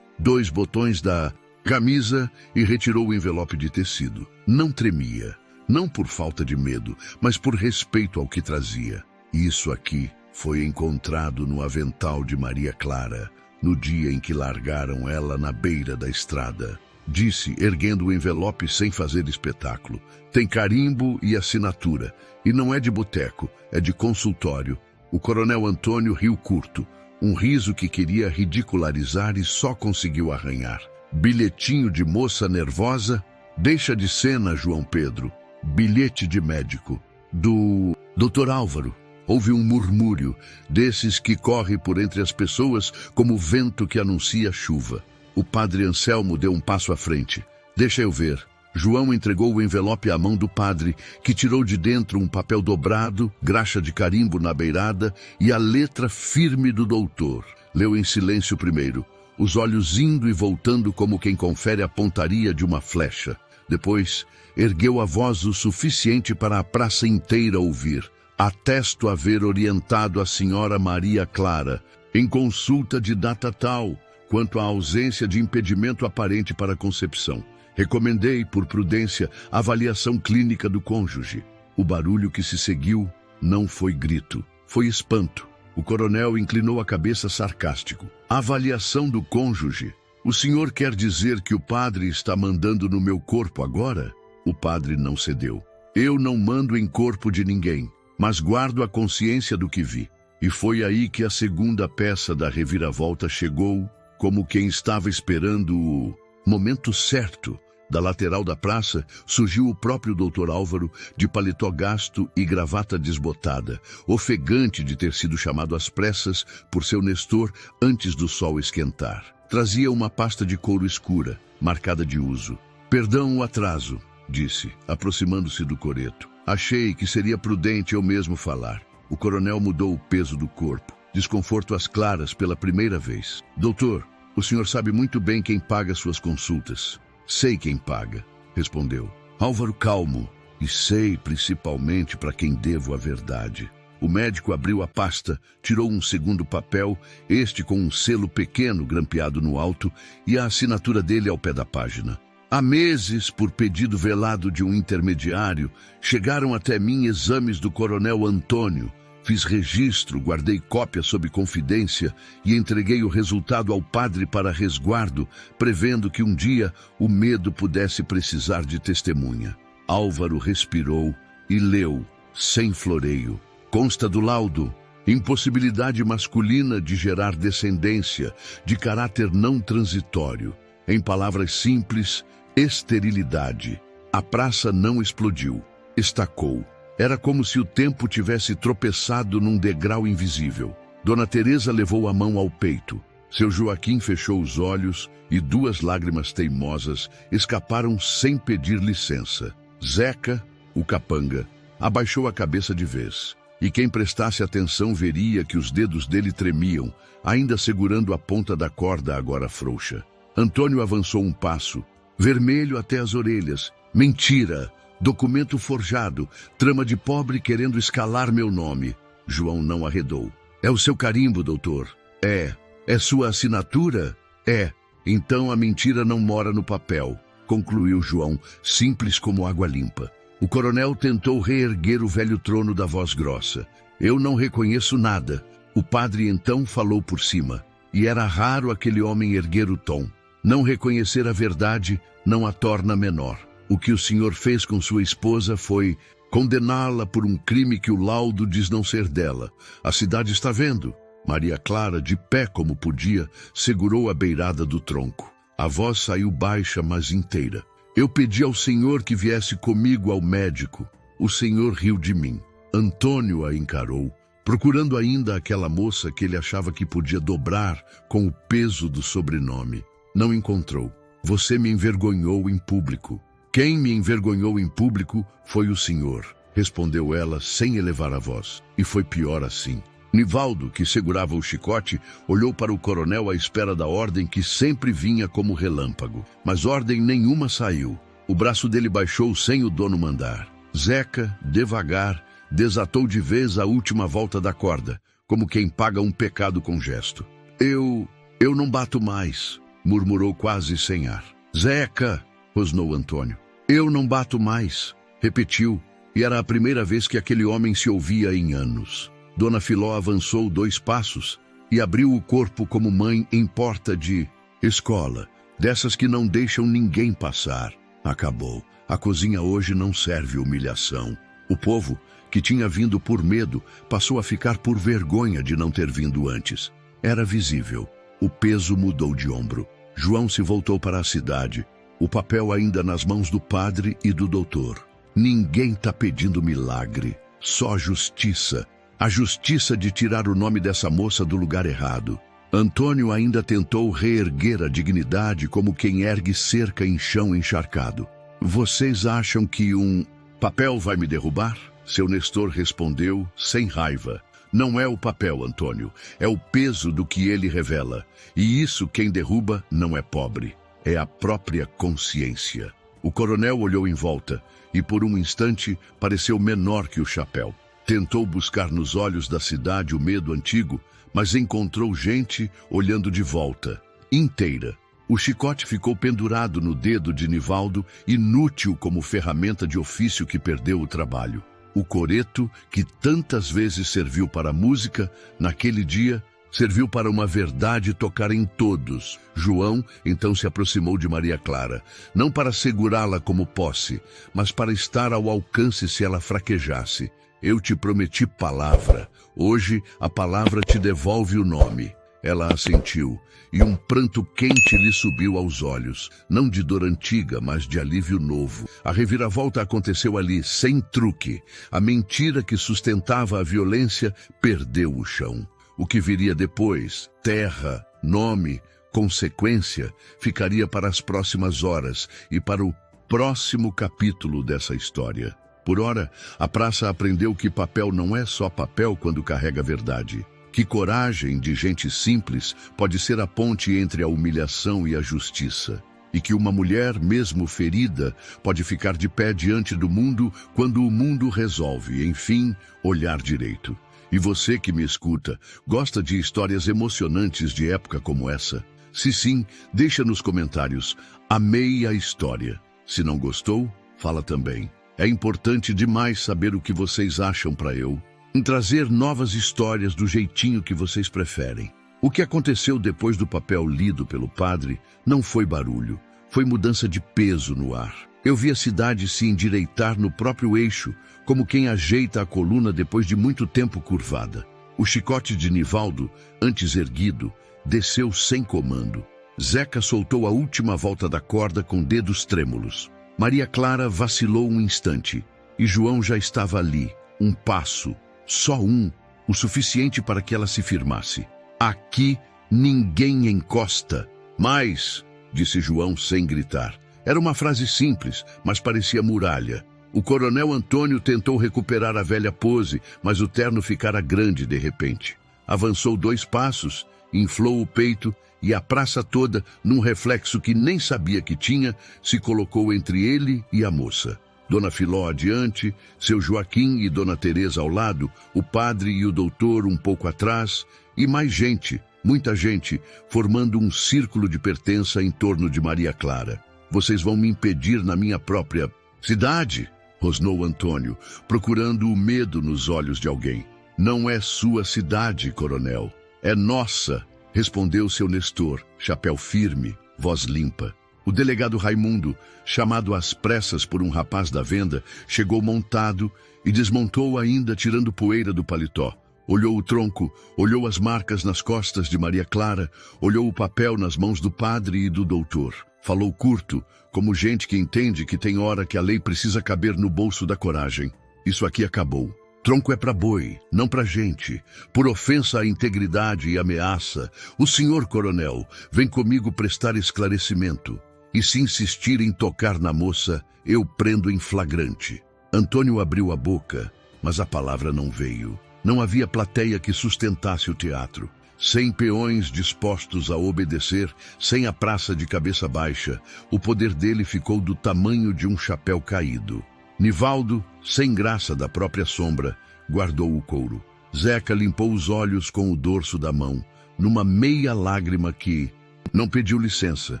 dois botões da camisa e retirou o envelope de tecido. Não tremia, não por falta de medo, mas por respeito ao que trazia. Isso aqui foi encontrado no avental de Maria Clara, no dia em que largaram ela na beira da estrada. Disse, erguendo o envelope sem fazer espetáculo. Tem carimbo e assinatura, e não é de boteco, é de consultório. O coronel Antônio riu curto, um riso que queria ridicularizar e só conseguiu arranhar. Bilhetinho de moça nervosa? Deixa de cena, João Pedro. Bilhete de médico. Do Dr. Álvaro. Houve um murmúrio, desses que corre por entre as pessoas como vento que anuncia chuva. O padre Anselmo deu um passo à frente. Deixa eu ver. João entregou o envelope à mão do padre, que tirou de dentro um papel dobrado, graxa de carimbo na beirada e a letra firme do doutor. Leu em silêncio primeiro, os olhos indo e voltando como quem confere a pontaria de uma flecha. Depois, ergueu a voz o suficiente para a praça inteira ouvir. Atesto haver orientado a senhora Maria Clara, em consulta de data tal, quanto à ausência de impedimento aparente para a concepção. Recomendei, por prudência, a avaliação clínica do cônjuge. O barulho que se seguiu não foi grito, foi espanto. O coronel inclinou a cabeça sarcástico. Avaliação do cônjuge? O senhor quer dizer que o padre está mandando no meu corpo agora? O padre não cedeu. Eu não mando em corpo de ninguém, mas guardo a consciência do que vi. E foi aí que a segunda peça da reviravolta chegou, como quem estava esperando o momento certo. Da lateral da praça, surgiu o próprio Dr. Álvaro, de paletó gasto e gravata desbotada, ofegante de ter sido chamado às pressas por seu Nestor antes do sol esquentar. Trazia uma pasta de couro escura, marcada de uso. Perdão o atraso, disse, aproximando-se do coreto. Achei que seria prudente eu mesmo falar. O coronel mudou o peso do corpo. Desconforto às claras pela primeira vez. Doutor, o senhor sabe muito bem quem paga suas consultas. Sei quem paga, respondeu. Álvaro calmo, e sei principalmente para quem devo a verdade. O médico abriu a pasta, tirou um segundo papel, este com um selo pequeno grampeado no alto e a assinatura dele ao pé da página. Há meses, por pedido velado de um intermediário, chegaram até mim exames do coronel Antônio. Fiz registro, guardei cópia sob confidência e entreguei o resultado ao padre para resguardo, prevendo que um dia o medo pudesse precisar de testemunha. Álvaro respirou e leu, sem floreio. Consta do laudo: impossibilidade masculina de gerar descendência, de caráter não transitório. Em palavras simples, esterilidade. A praça não explodiu, estacou. Era como se o tempo tivesse tropeçado num degrau invisível. Dona Teresa levou a mão ao peito. Seu Joaquim fechou os olhos e duas lágrimas teimosas escaparam sem pedir licença. Zeca, O capanga abaixou a cabeça de vez, e quem prestasse atenção veria que os dedos dele tremiam, ainda segurando a ponta da corda agora frouxa. Antônio avançou um passo, vermelho até as orelhas. Mentira! Documento forjado, trama de pobre querendo escalar meu nome. João não arredou. É o seu carimbo, doutor? É. É sua assinatura? É. Então a mentira não mora no papel, concluiu João, simples como água limpa. O coronel tentou reerguer o velho trono da voz grossa. Eu não reconheço nada. O padre então falou por cima. E era raro aquele homem erguer o tom. Não reconhecer a verdade não a torna menor. O que o senhor fez com sua esposa foi condená-la por um crime que o laudo diz não ser dela. A cidade está vendo. Maria Clara, de pé como podia, segurou a beirada do tronco. A voz saiu baixa, mas inteira. Eu pedi ao senhor que viesse comigo ao médico. O senhor riu de mim. Antônio a encarou, procurando ainda aquela moça que ele achava que podia dobrar com o peso do sobrenome. Não encontrou. Você me envergonhou em público. Quem me envergonhou em público foi o senhor, respondeu ela sem elevar a voz. E foi pior assim. Nivaldo, que segurava o chicote, olhou para o coronel à espera da ordem que sempre vinha como relâmpago. Mas ordem nenhuma saiu. O braço dele baixou sem o dono mandar. Zeca, devagar, desatou de vez a última volta da corda, como quem paga um pecado com gesto. Eu não bato mais, murmurou quase sem ar. Zeca, rosnou Antônio. Eu não bato mais, repetiu, e era a primeira vez que aquele homem se ouvia em anos. Dona Filó avançou 2 passos e abriu o corpo como mãe em porta de escola, dessas que não deixam ninguém passar. Acabou. A cozinha hoje não serve humilhação. O povo, que tinha vindo por medo, passou a ficar por vergonha de não ter vindo antes. Era visível. O peso mudou de ombro. João se voltou para a cidade, o papel ainda nas mãos do padre e do doutor. Ninguém está pedindo milagre, só justiça. A justiça de tirar o nome dessa moça do lugar errado. Antônio ainda tentou reerguer a dignidade como quem ergue cerca em chão encharcado. Vocês acham que um papel vai me derrubar? Seu Nestor respondeu sem raiva. Não é o papel, Antônio, é o peso do que ele revela. E isso quem derruba não é pobre, é a própria consciência. O coronel olhou em volta e por um instante pareceu menor que o chapéu. Tentou buscar nos olhos da cidade o medo antigo, mas encontrou gente olhando de volta, inteira. O chicote ficou pendurado no dedo de Nivaldo, inútil como ferramenta de ofício que perdeu o trabalho. O coreto, que tantas vezes serviu para a música, naquele dia, serviu para uma verdade tocar em todos. João então se aproximou de Maria Clara, não para segurá-la como posse, mas para estar ao alcance se ela fraquejasse. Eu te prometi palavra. Hoje a palavra te devolve o nome. Ela assentiu, e um pranto quente lhe subiu aos olhos, não de dor antiga, mas de alívio novo. A reviravolta aconteceu ali, sem truque. A mentira que sustentava a violência perdeu o chão. O que viria depois, terra, nome, consequência, ficaria para as próximas horas e para o próximo capítulo dessa história. Por ora, a praça aprendeu que papel não é só papel quando carrega verdade. Que coragem de gente simples pode ser a ponte entre a humilhação e a justiça. E que uma mulher, mesmo ferida, pode ficar de pé diante do mundo quando o mundo resolve, enfim, olhar direito. E você que me escuta, gosta de histórias emocionantes de época como essa? Se sim, deixa nos comentários. Amei a história. Se não gostou, fala também. É importante demais saber o que vocês acham para eu trazer novas histórias do jeitinho que vocês preferem. O que aconteceu depois do papel lido pelo padre não foi barulho, foi mudança de peso no ar. Eu vi a cidade se endireitar no próprio eixo, como quem ajeita a coluna depois de muito tempo curvada. O chicote de Nivaldo, antes erguido, desceu sem comando. Zeca soltou a última volta da corda com dedos trêmulos. Maria Clara vacilou um instante, e João já estava ali, um passo, só um, o suficiente para que ela se firmasse. Aqui ninguém encosta. Mas, disse João sem gritar. Era uma frase simples, mas parecia muralha. O coronel Antônio tentou recuperar a velha pose, mas o terno ficara grande de repente. Avançou 2 passos, inflou o peito e a praça toda, num reflexo que nem sabia que tinha, se colocou entre ele e a moça. Dona Filó adiante, seu Joaquim e Dona Teresa ao lado, o padre e o doutor um pouco atrás, e mais gente, muita gente, formando um círculo de pertença em torno de Maria Clara. Vocês vão me impedir na minha própria cidade? Rosnou Antônio, procurando o medo nos olhos de alguém. Não é sua cidade, coronel. É nossa, respondeu seu Nestor, chapéu firme, voz limpa. O delegado Raimundo, chamado às pressas por um rapaz da venda, chegou montado e desmontou ainda, tirando poeira do paletó. Olhou o tronco, olhou as marcas nas costas de Maria Clara, olhou o papel nas mãos do padre e do doutor. Falou curto, como gente que entende que tem hora que a lei precisa caber no bolso da coragem. Isso aqui acabou. Tronco é pra boi, não pra gente. Por ofensa à integridade e ameaça, o senhor coronel vem comigo prestar esclarecimento. E se insistir em tocar na moça, eu prendo em flagrante. Antônio abriu a boca, mas a palavra não veio. Não havia plateia que sustentasse o teatro. 100 peões dispostos a obedecer, sem a praça de cabeça baixa, o poder dele ficou do tamanho de um chapéu caído. Nivaldo, sem graça da própria sombra, guardou o couro. Zeca limpou os olhos com o dorso da mão, numa meia lágrima que... Não pediu licença.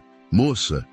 Moça,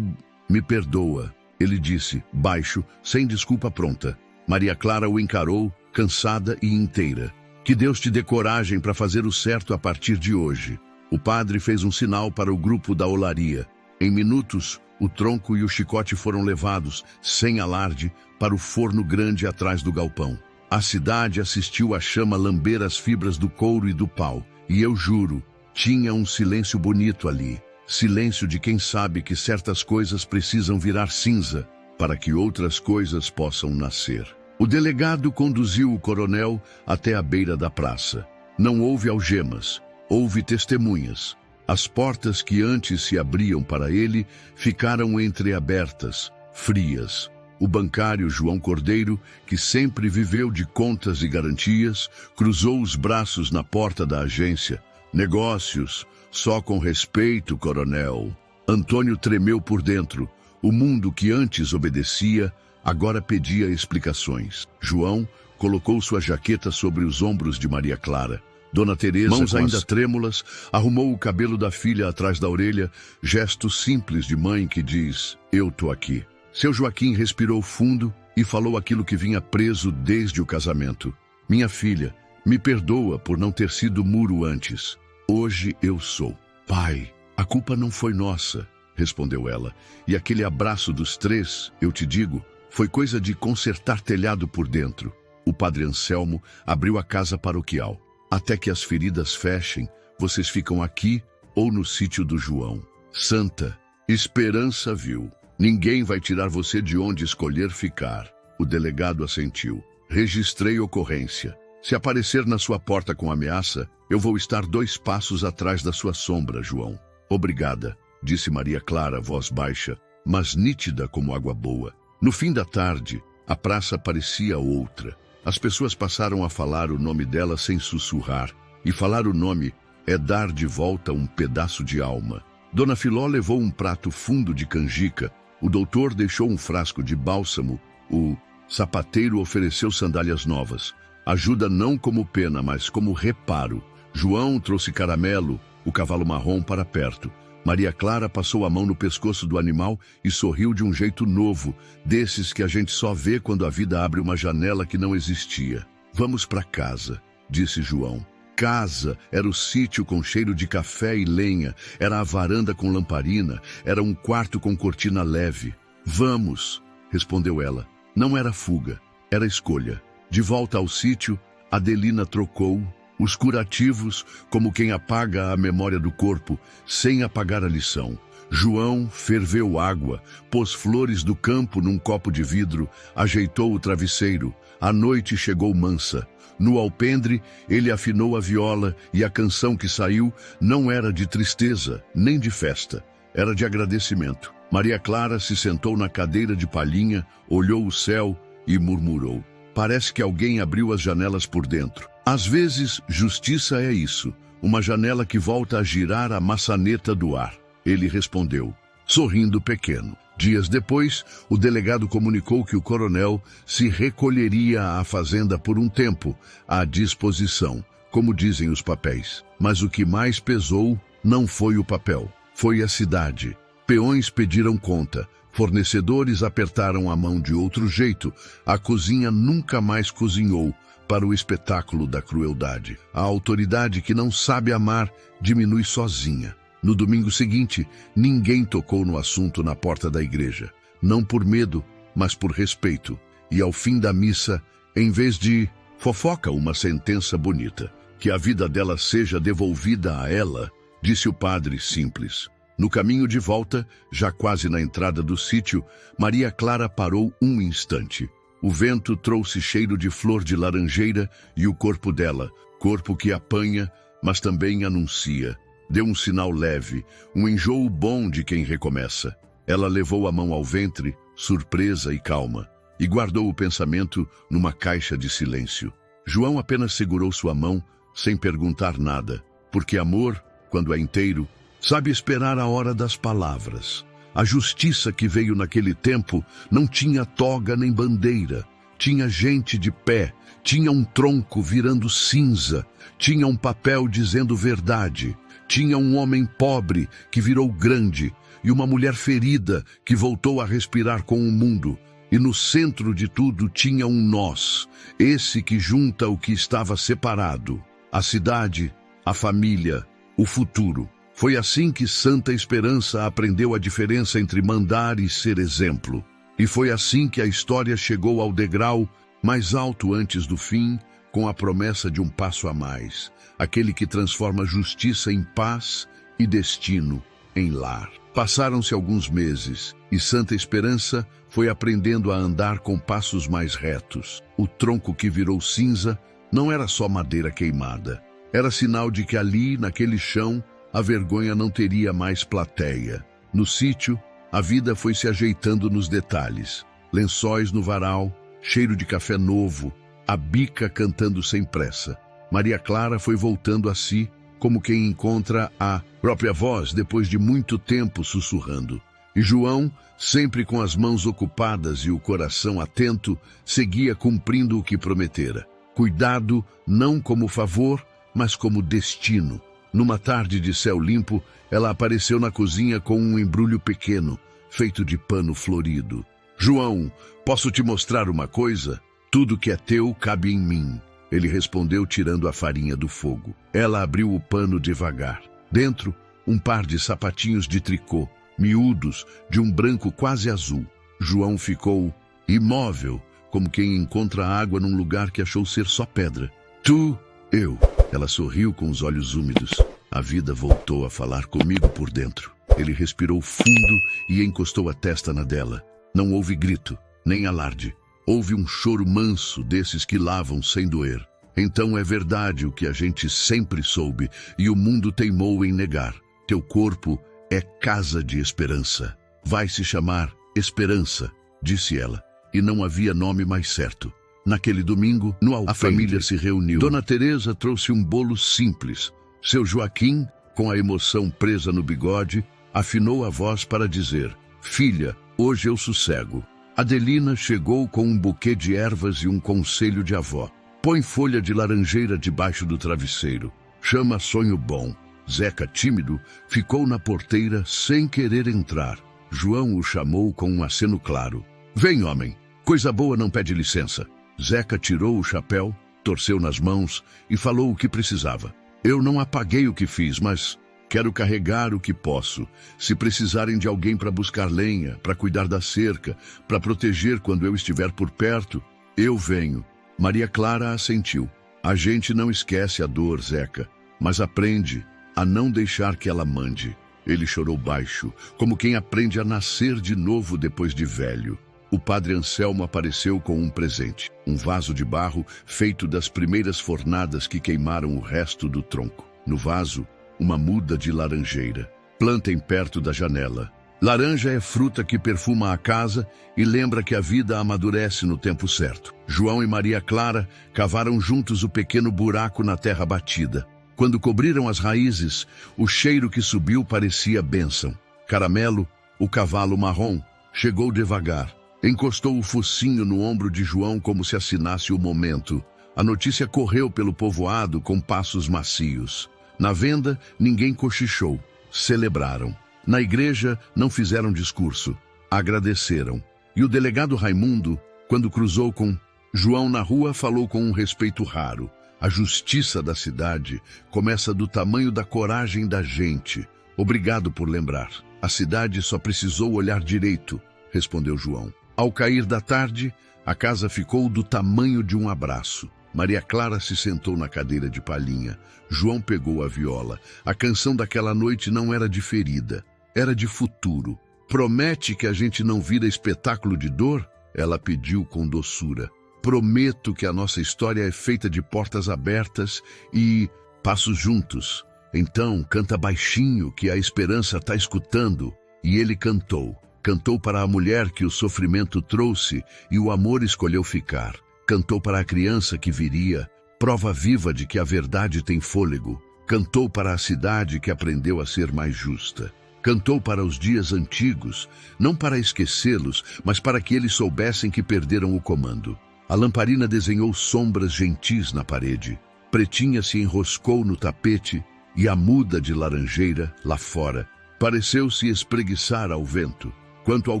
me perdoa, ele disse, baixo, sem desculpa pronta. Maria Clara o encarou, cansada e inteira. Que Deus te dê coragem para fazer o certo a partir de hoje. O padre fez um sinal para o grupo da olaria. Em minutos, o tronco e o chicote foram levados, sem alarde, para o forno grande atrás do galpão. A cidade assistiu a chama lamber as fibras do couro e do pau. E eu juro, tinha um silêncio bonito ali. Silêncio de quem sabe que certas coisas precisam virar cinza para que outras coisas possam nascer. O delegado conduziu o coronel até a beira da praça. Não houve algemas, houve testemunhas. As portas que antes se abriam para ele ficaram entreabertas, frias. O bancário João Cordeiro, que sempre viveu de contas e garantias, cruzou os braços na porta da agência. Negócios, só com respeito, coronel. Antônio tremeu por dentro. O mundo que antes obedecia, agora pedia explicações. João colocou sua jaqueta sobre os ombros de Maria Clara. Dona Teresa, mãos ainda trêmulas, arrumou o cabelo da filha atrás da orelha, gesto simples de mãe que diz, eu tô aqui. Seu Joaquim respirou fundo e falou aquilo que vinha preso desde o casamento. Minha filha, me perdoa por não ter sido muro antes. Hoje eu sou. Pai, a culpa não foi nossa, respondeu ela. E aquele abraço dos 3, eu te digo, foi coisa de consertar telhado por dentro. O padre Anselmo abriu a casa paroquial. Até que as feridas fechem, vocês ficam aqui ou no sítio do João. Santa, esperança viu. Ninguém vai tirar você de onde escolher ficar. O delegado assentiu. Registrei ocorrência. Se aparecer na sua porta com ameaça, eu vou estar 2 passos atrás da sua sombra, João. Obrigada, disse Maria Clara, voz baixa, mas nítida como água boa. No fim da tarde, a praça parecia outra. As pessoas passaram a falar o nome dela sem sussurrar. E falar o nome é dar de volta um pedaço de alma. Dona Filó levou um prato fundo de canjica. O doutor deixou um frasco de bálsamo. O sapateiro ofereceu sandálias novas. Ajuda não como pena, mas como reparo. João trouxe caramelo, o cavalo marrom, para perto. Maria Clara passou a mão no pescoço do animal e sorriu de um jeito novo, desses que a gente só vê quando a vida abre uma janela que não existia. Vamos para casa, disse João. Casa era o sítio com cheiro de café e lenha, era a varanda com lamparina, era um quarto com cortina leve. Vamos, respondeu ela. Não era fuga, era escolha. De volta ao sítio, Adelina trocou os curativos como quem apaga a memória do corpo, sem apagar a lição. João ferveu água, pôs flores do campo num copo de vidro, ajeitou o travesseiro. A noite chegou mansa. No alpendre, ele afinou a viola e a canção que saiu não era de tristeza, nem de festa. Era de agradecimento. Maria Clara se sentou na cadeira de palhinha, olhou o céu e murmurou: parece que alguém abriu as janelas por dentro. Às vezes, justiça é isso, uma janela que volta a girar a maçaneta do ar. Ele respondeu, sorrindo pequeno. Dias depois, o delegado comunicou que o coronel se recolheria à fazenda por um tempo, à disposição, como dizem os papéis. Mas o que mais pesou não foi o papel, foi a cidade. Peões pediram conta, fornecedores apertaram a mão de outro jeito, a cozinha nunca mais cozinhou para o espetáculo da crueldade. A autoridade que não sabe amar diminui sozinha. No domingo seguinte, ninguém tocou no assunto na porta da igreja. Não por medo, mas por respeito. E ao fim da missa, em vez de fofoca, uma sentença bonita. Que a vida dela seja devolvida a ela, disse o padre simples. No caminho de volta, já quase na entrada do sítio, Maria Clara parou um instante. O vento trouxe cheiro de flor de laranjeira e o corpo dela, corpo que apanha, mas também anuncia. Deu um sinal leve, um enjoo bom de quem recomeça. Ela levou a mão ao ventre, surpresa e calma, e guardou o pensamento numa caixa de silêncio. João apenas segurou sua mão, sem perguntar nada, porque amor, quando é inteiro, sabe esperar a hora das palavras. A justiça que veio naquele tempo não tinha toga nem bandeira. Tinha gente de pé, tinha um tronco virando cinza, tinha um papel dizendo verdade. Tinha um homem pobre que virou grande e uma mulher ferida que voltou a respirar com o mundo. E no centro de tudo tinha um nós, esse que junta o que estava separado. A cidade, a família, o futuro. Foi assim que Santa Esperança aprendeu a diferença entre mandar e ser exemplo. E foi assim que a história chegou ao degrau mais alto antes do fim, com a promessa de um passo a mais. Aquele que transforma justiça em paz e destino em lar. Passaram-se alguns meses e Santa Esperança foi aprendendo a andar com passos mais retos. O tronco que virou cinza não era só madeira queimada. Era sinal de que ali, naquele chão, a vergonha não teria mais plateia. No sítio, a vida foi se ajeitando nos detalhes. Lençóis no varal, cheiro de café novo, a bica cantando sem pressa. Maria Clara foi voltando a si, como quem encontra a própria voz depois de muito tempo sussurrando. E João, sempre com as mãos ocupadas e o coração atento, seguia cumprindo o que prometera. Cuidado não como favor, mas como destino. Numa tarde de céu limpo, ela apareceu na cozinha com um embrulho pequeno, feito de pano florido. João, posso te mostrar uma coisa? Tudo que é teu cabe em mim. Ele respondeu tirando a farinha do fogo. Ela abriu o pano devagar. Dentro, um par de sapatinhos de tricô, miúdos, de um branco quase azul. João ficou imóvel, como quem encontra água num lugar que achou ser só pedra. Tu, eu. Ela sorriu com os olhos úmidos. A vida voltou a falar comigo por dentro. Ele respirou fundo e encostou a testa na dela. Não houve grito, nem alarde. Houve um choro manso desses que lavam sem doer. Então é verdade o que a gente sempre soube e o mundo teimou em negar. Teu corpo é casa de esperança. Vai se chamar Esperança, disse ela. E não havia nome mais certo. Naquele domingo, no alpendre, a família se reuniu. Dona Teresa trouxe um bolo simples. Seu Joaquim, com a emoção presa no bigode, afinou a voz para dizer: filha, hoje eu sossego. Adelina chegou com um buquê de ervas e um conselho de avó. Põe folha de laranjeira debaixo do travesseiro. Chama sonho bom. Zeca, tímido, ficou na porteira sem querer entrar. João o chamou com um aceno claro. Vem, homem. Coisa boa não pede licença. Zeca tirou o chapéu, torceu nas mãos e falou o que precisava. Eu não apaguei o que fiz, mas quero carregar o que posso. Se precisarem de alguém para buscar lenha, para cuidar da cerca, para proteger quando eu estiver por perto, eu venho. Maria Clara assentiu. A gente não esquece a dor, Zeca, mas aprende a não deixar que ela mande. Ele chorou baixo, como quem aprende a nascer de novo depois de velho. O padre Anselmo apareceu com um presente, um vaso de barro feito das primeiras fornadas que queimaram o resto do tronco. No vaso, uma muda de laranjeira. Plantem perto da janela. Laranja é fruta que perfuma a casa e lembra que a vida amadurece no tempo certo. João e Maria Clara cavaram juntos o pequeno buraco na terra batida. Quando cobriram as raízes, o cheiro que subiu parecia bênção. Caramelo, o cavalo marrom, chegou devagar. Encostou o focinho no ombro de João como se assinasse o momento. A notícia correu pelo povoado com passos macios. Na venda, ninguém cochichou. Celebraram. Na igreja, não fizeram discurso. Agradeceram. E o delegado Raimundo, quando cruzou com João na rua, falou com um respeito raro. A justiça da cidade começa do tamanho da coragem da gente. Obrigado por lembrar. A cidade só precisou olhar direito, respondeu João. Ao cair da tarde, a casa ficou do tamanho de um abraço. Maria Clara se sentou na cadeira de palhinha. João pegou a viola. A canção daquela noite não era de ferida, era de futuro. Promete que a gente não vira espetáculo de dor? Ela pediu com doçura. Prometo que a nossa história é feita de portas abertas e passos juntos. Então, canta baixinho que a esperança está escutando. E ele cantou. Cantou para a mulher que o sofrimento trouxe e o amor escolheu ficar. Cantou para a criança que viria, prova viva de que a verdade tem fôlego. Cantou para a cidade que aprendeu a ser mais justa. Cantou para os dias antigos, não para esquecê-los, mas para que eles soubessem que perderam o comando. A lamparina desenhou sombras gentis na parede. Pretinha se enroscou no tapete e a muda de laranjeira, lá fora, pareceu se espreguiçar ao vento. Quanto ao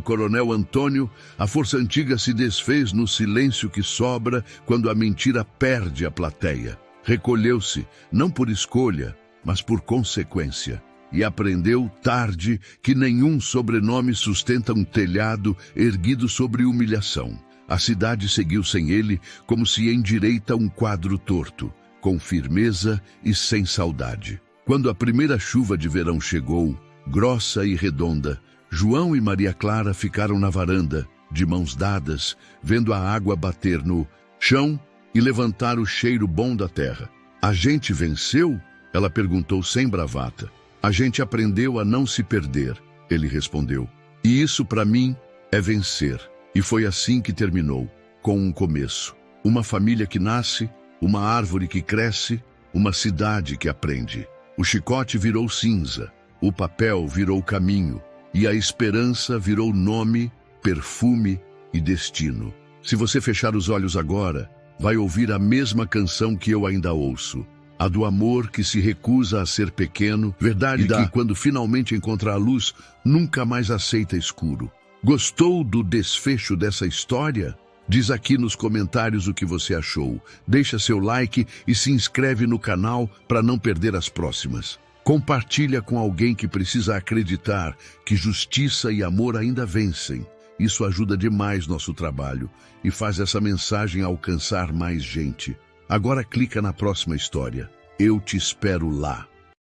coronel Antônio, a força antiga se desfez no silêncio que sobra quando a mentira perde a plateia. Recolheu-se, não por escolha, mas por consequência. E aprendeu tarde que nenhum sobrenome sustenta um telhado erguido sobre humilhação. A cidade seguiu sem ele como se endireita um quadro torto, com firmeza e sem saudade. Quando a primeira chuva de verão chegou, grossa e redonda, João e Maria Clara ficaram na varanda, de mãos dadas, vendo a água bater no chão e levantar o cheiro bom da terra. A gente venceu? Ela perguntou sem bravata. A gente aprendeu a não se perder, ele respondeu. E isso para mim é vencer. E foi assim que terminou, com um começo. Uma família que nasce, uma árvore que cresce, uma cidade que aprende. O chicote virou cinza, o papel virou caminho, e a esperança virou nome, perfume e destino. Se você fechar os olhos agora, vai ouvir a mesma canção que eu ainda ouço. A do amor que se recusa a ser pequeno, verdade que quando finalmente encontra a luz, nunca mais aceita escuro. Gostou do desfecho dessa história? Diz aqui nos comentários o que você achou. Deixa seu like e se inscreve no canal para não perder as próximas. Compartilha com alguém que precisa acreditar que justiça e amor ainda vencem. Isso ajuda demais nosso trabalho e faz essa mensagem alcançar mais gente. Agora clica na próxima história. Eu te espero lá.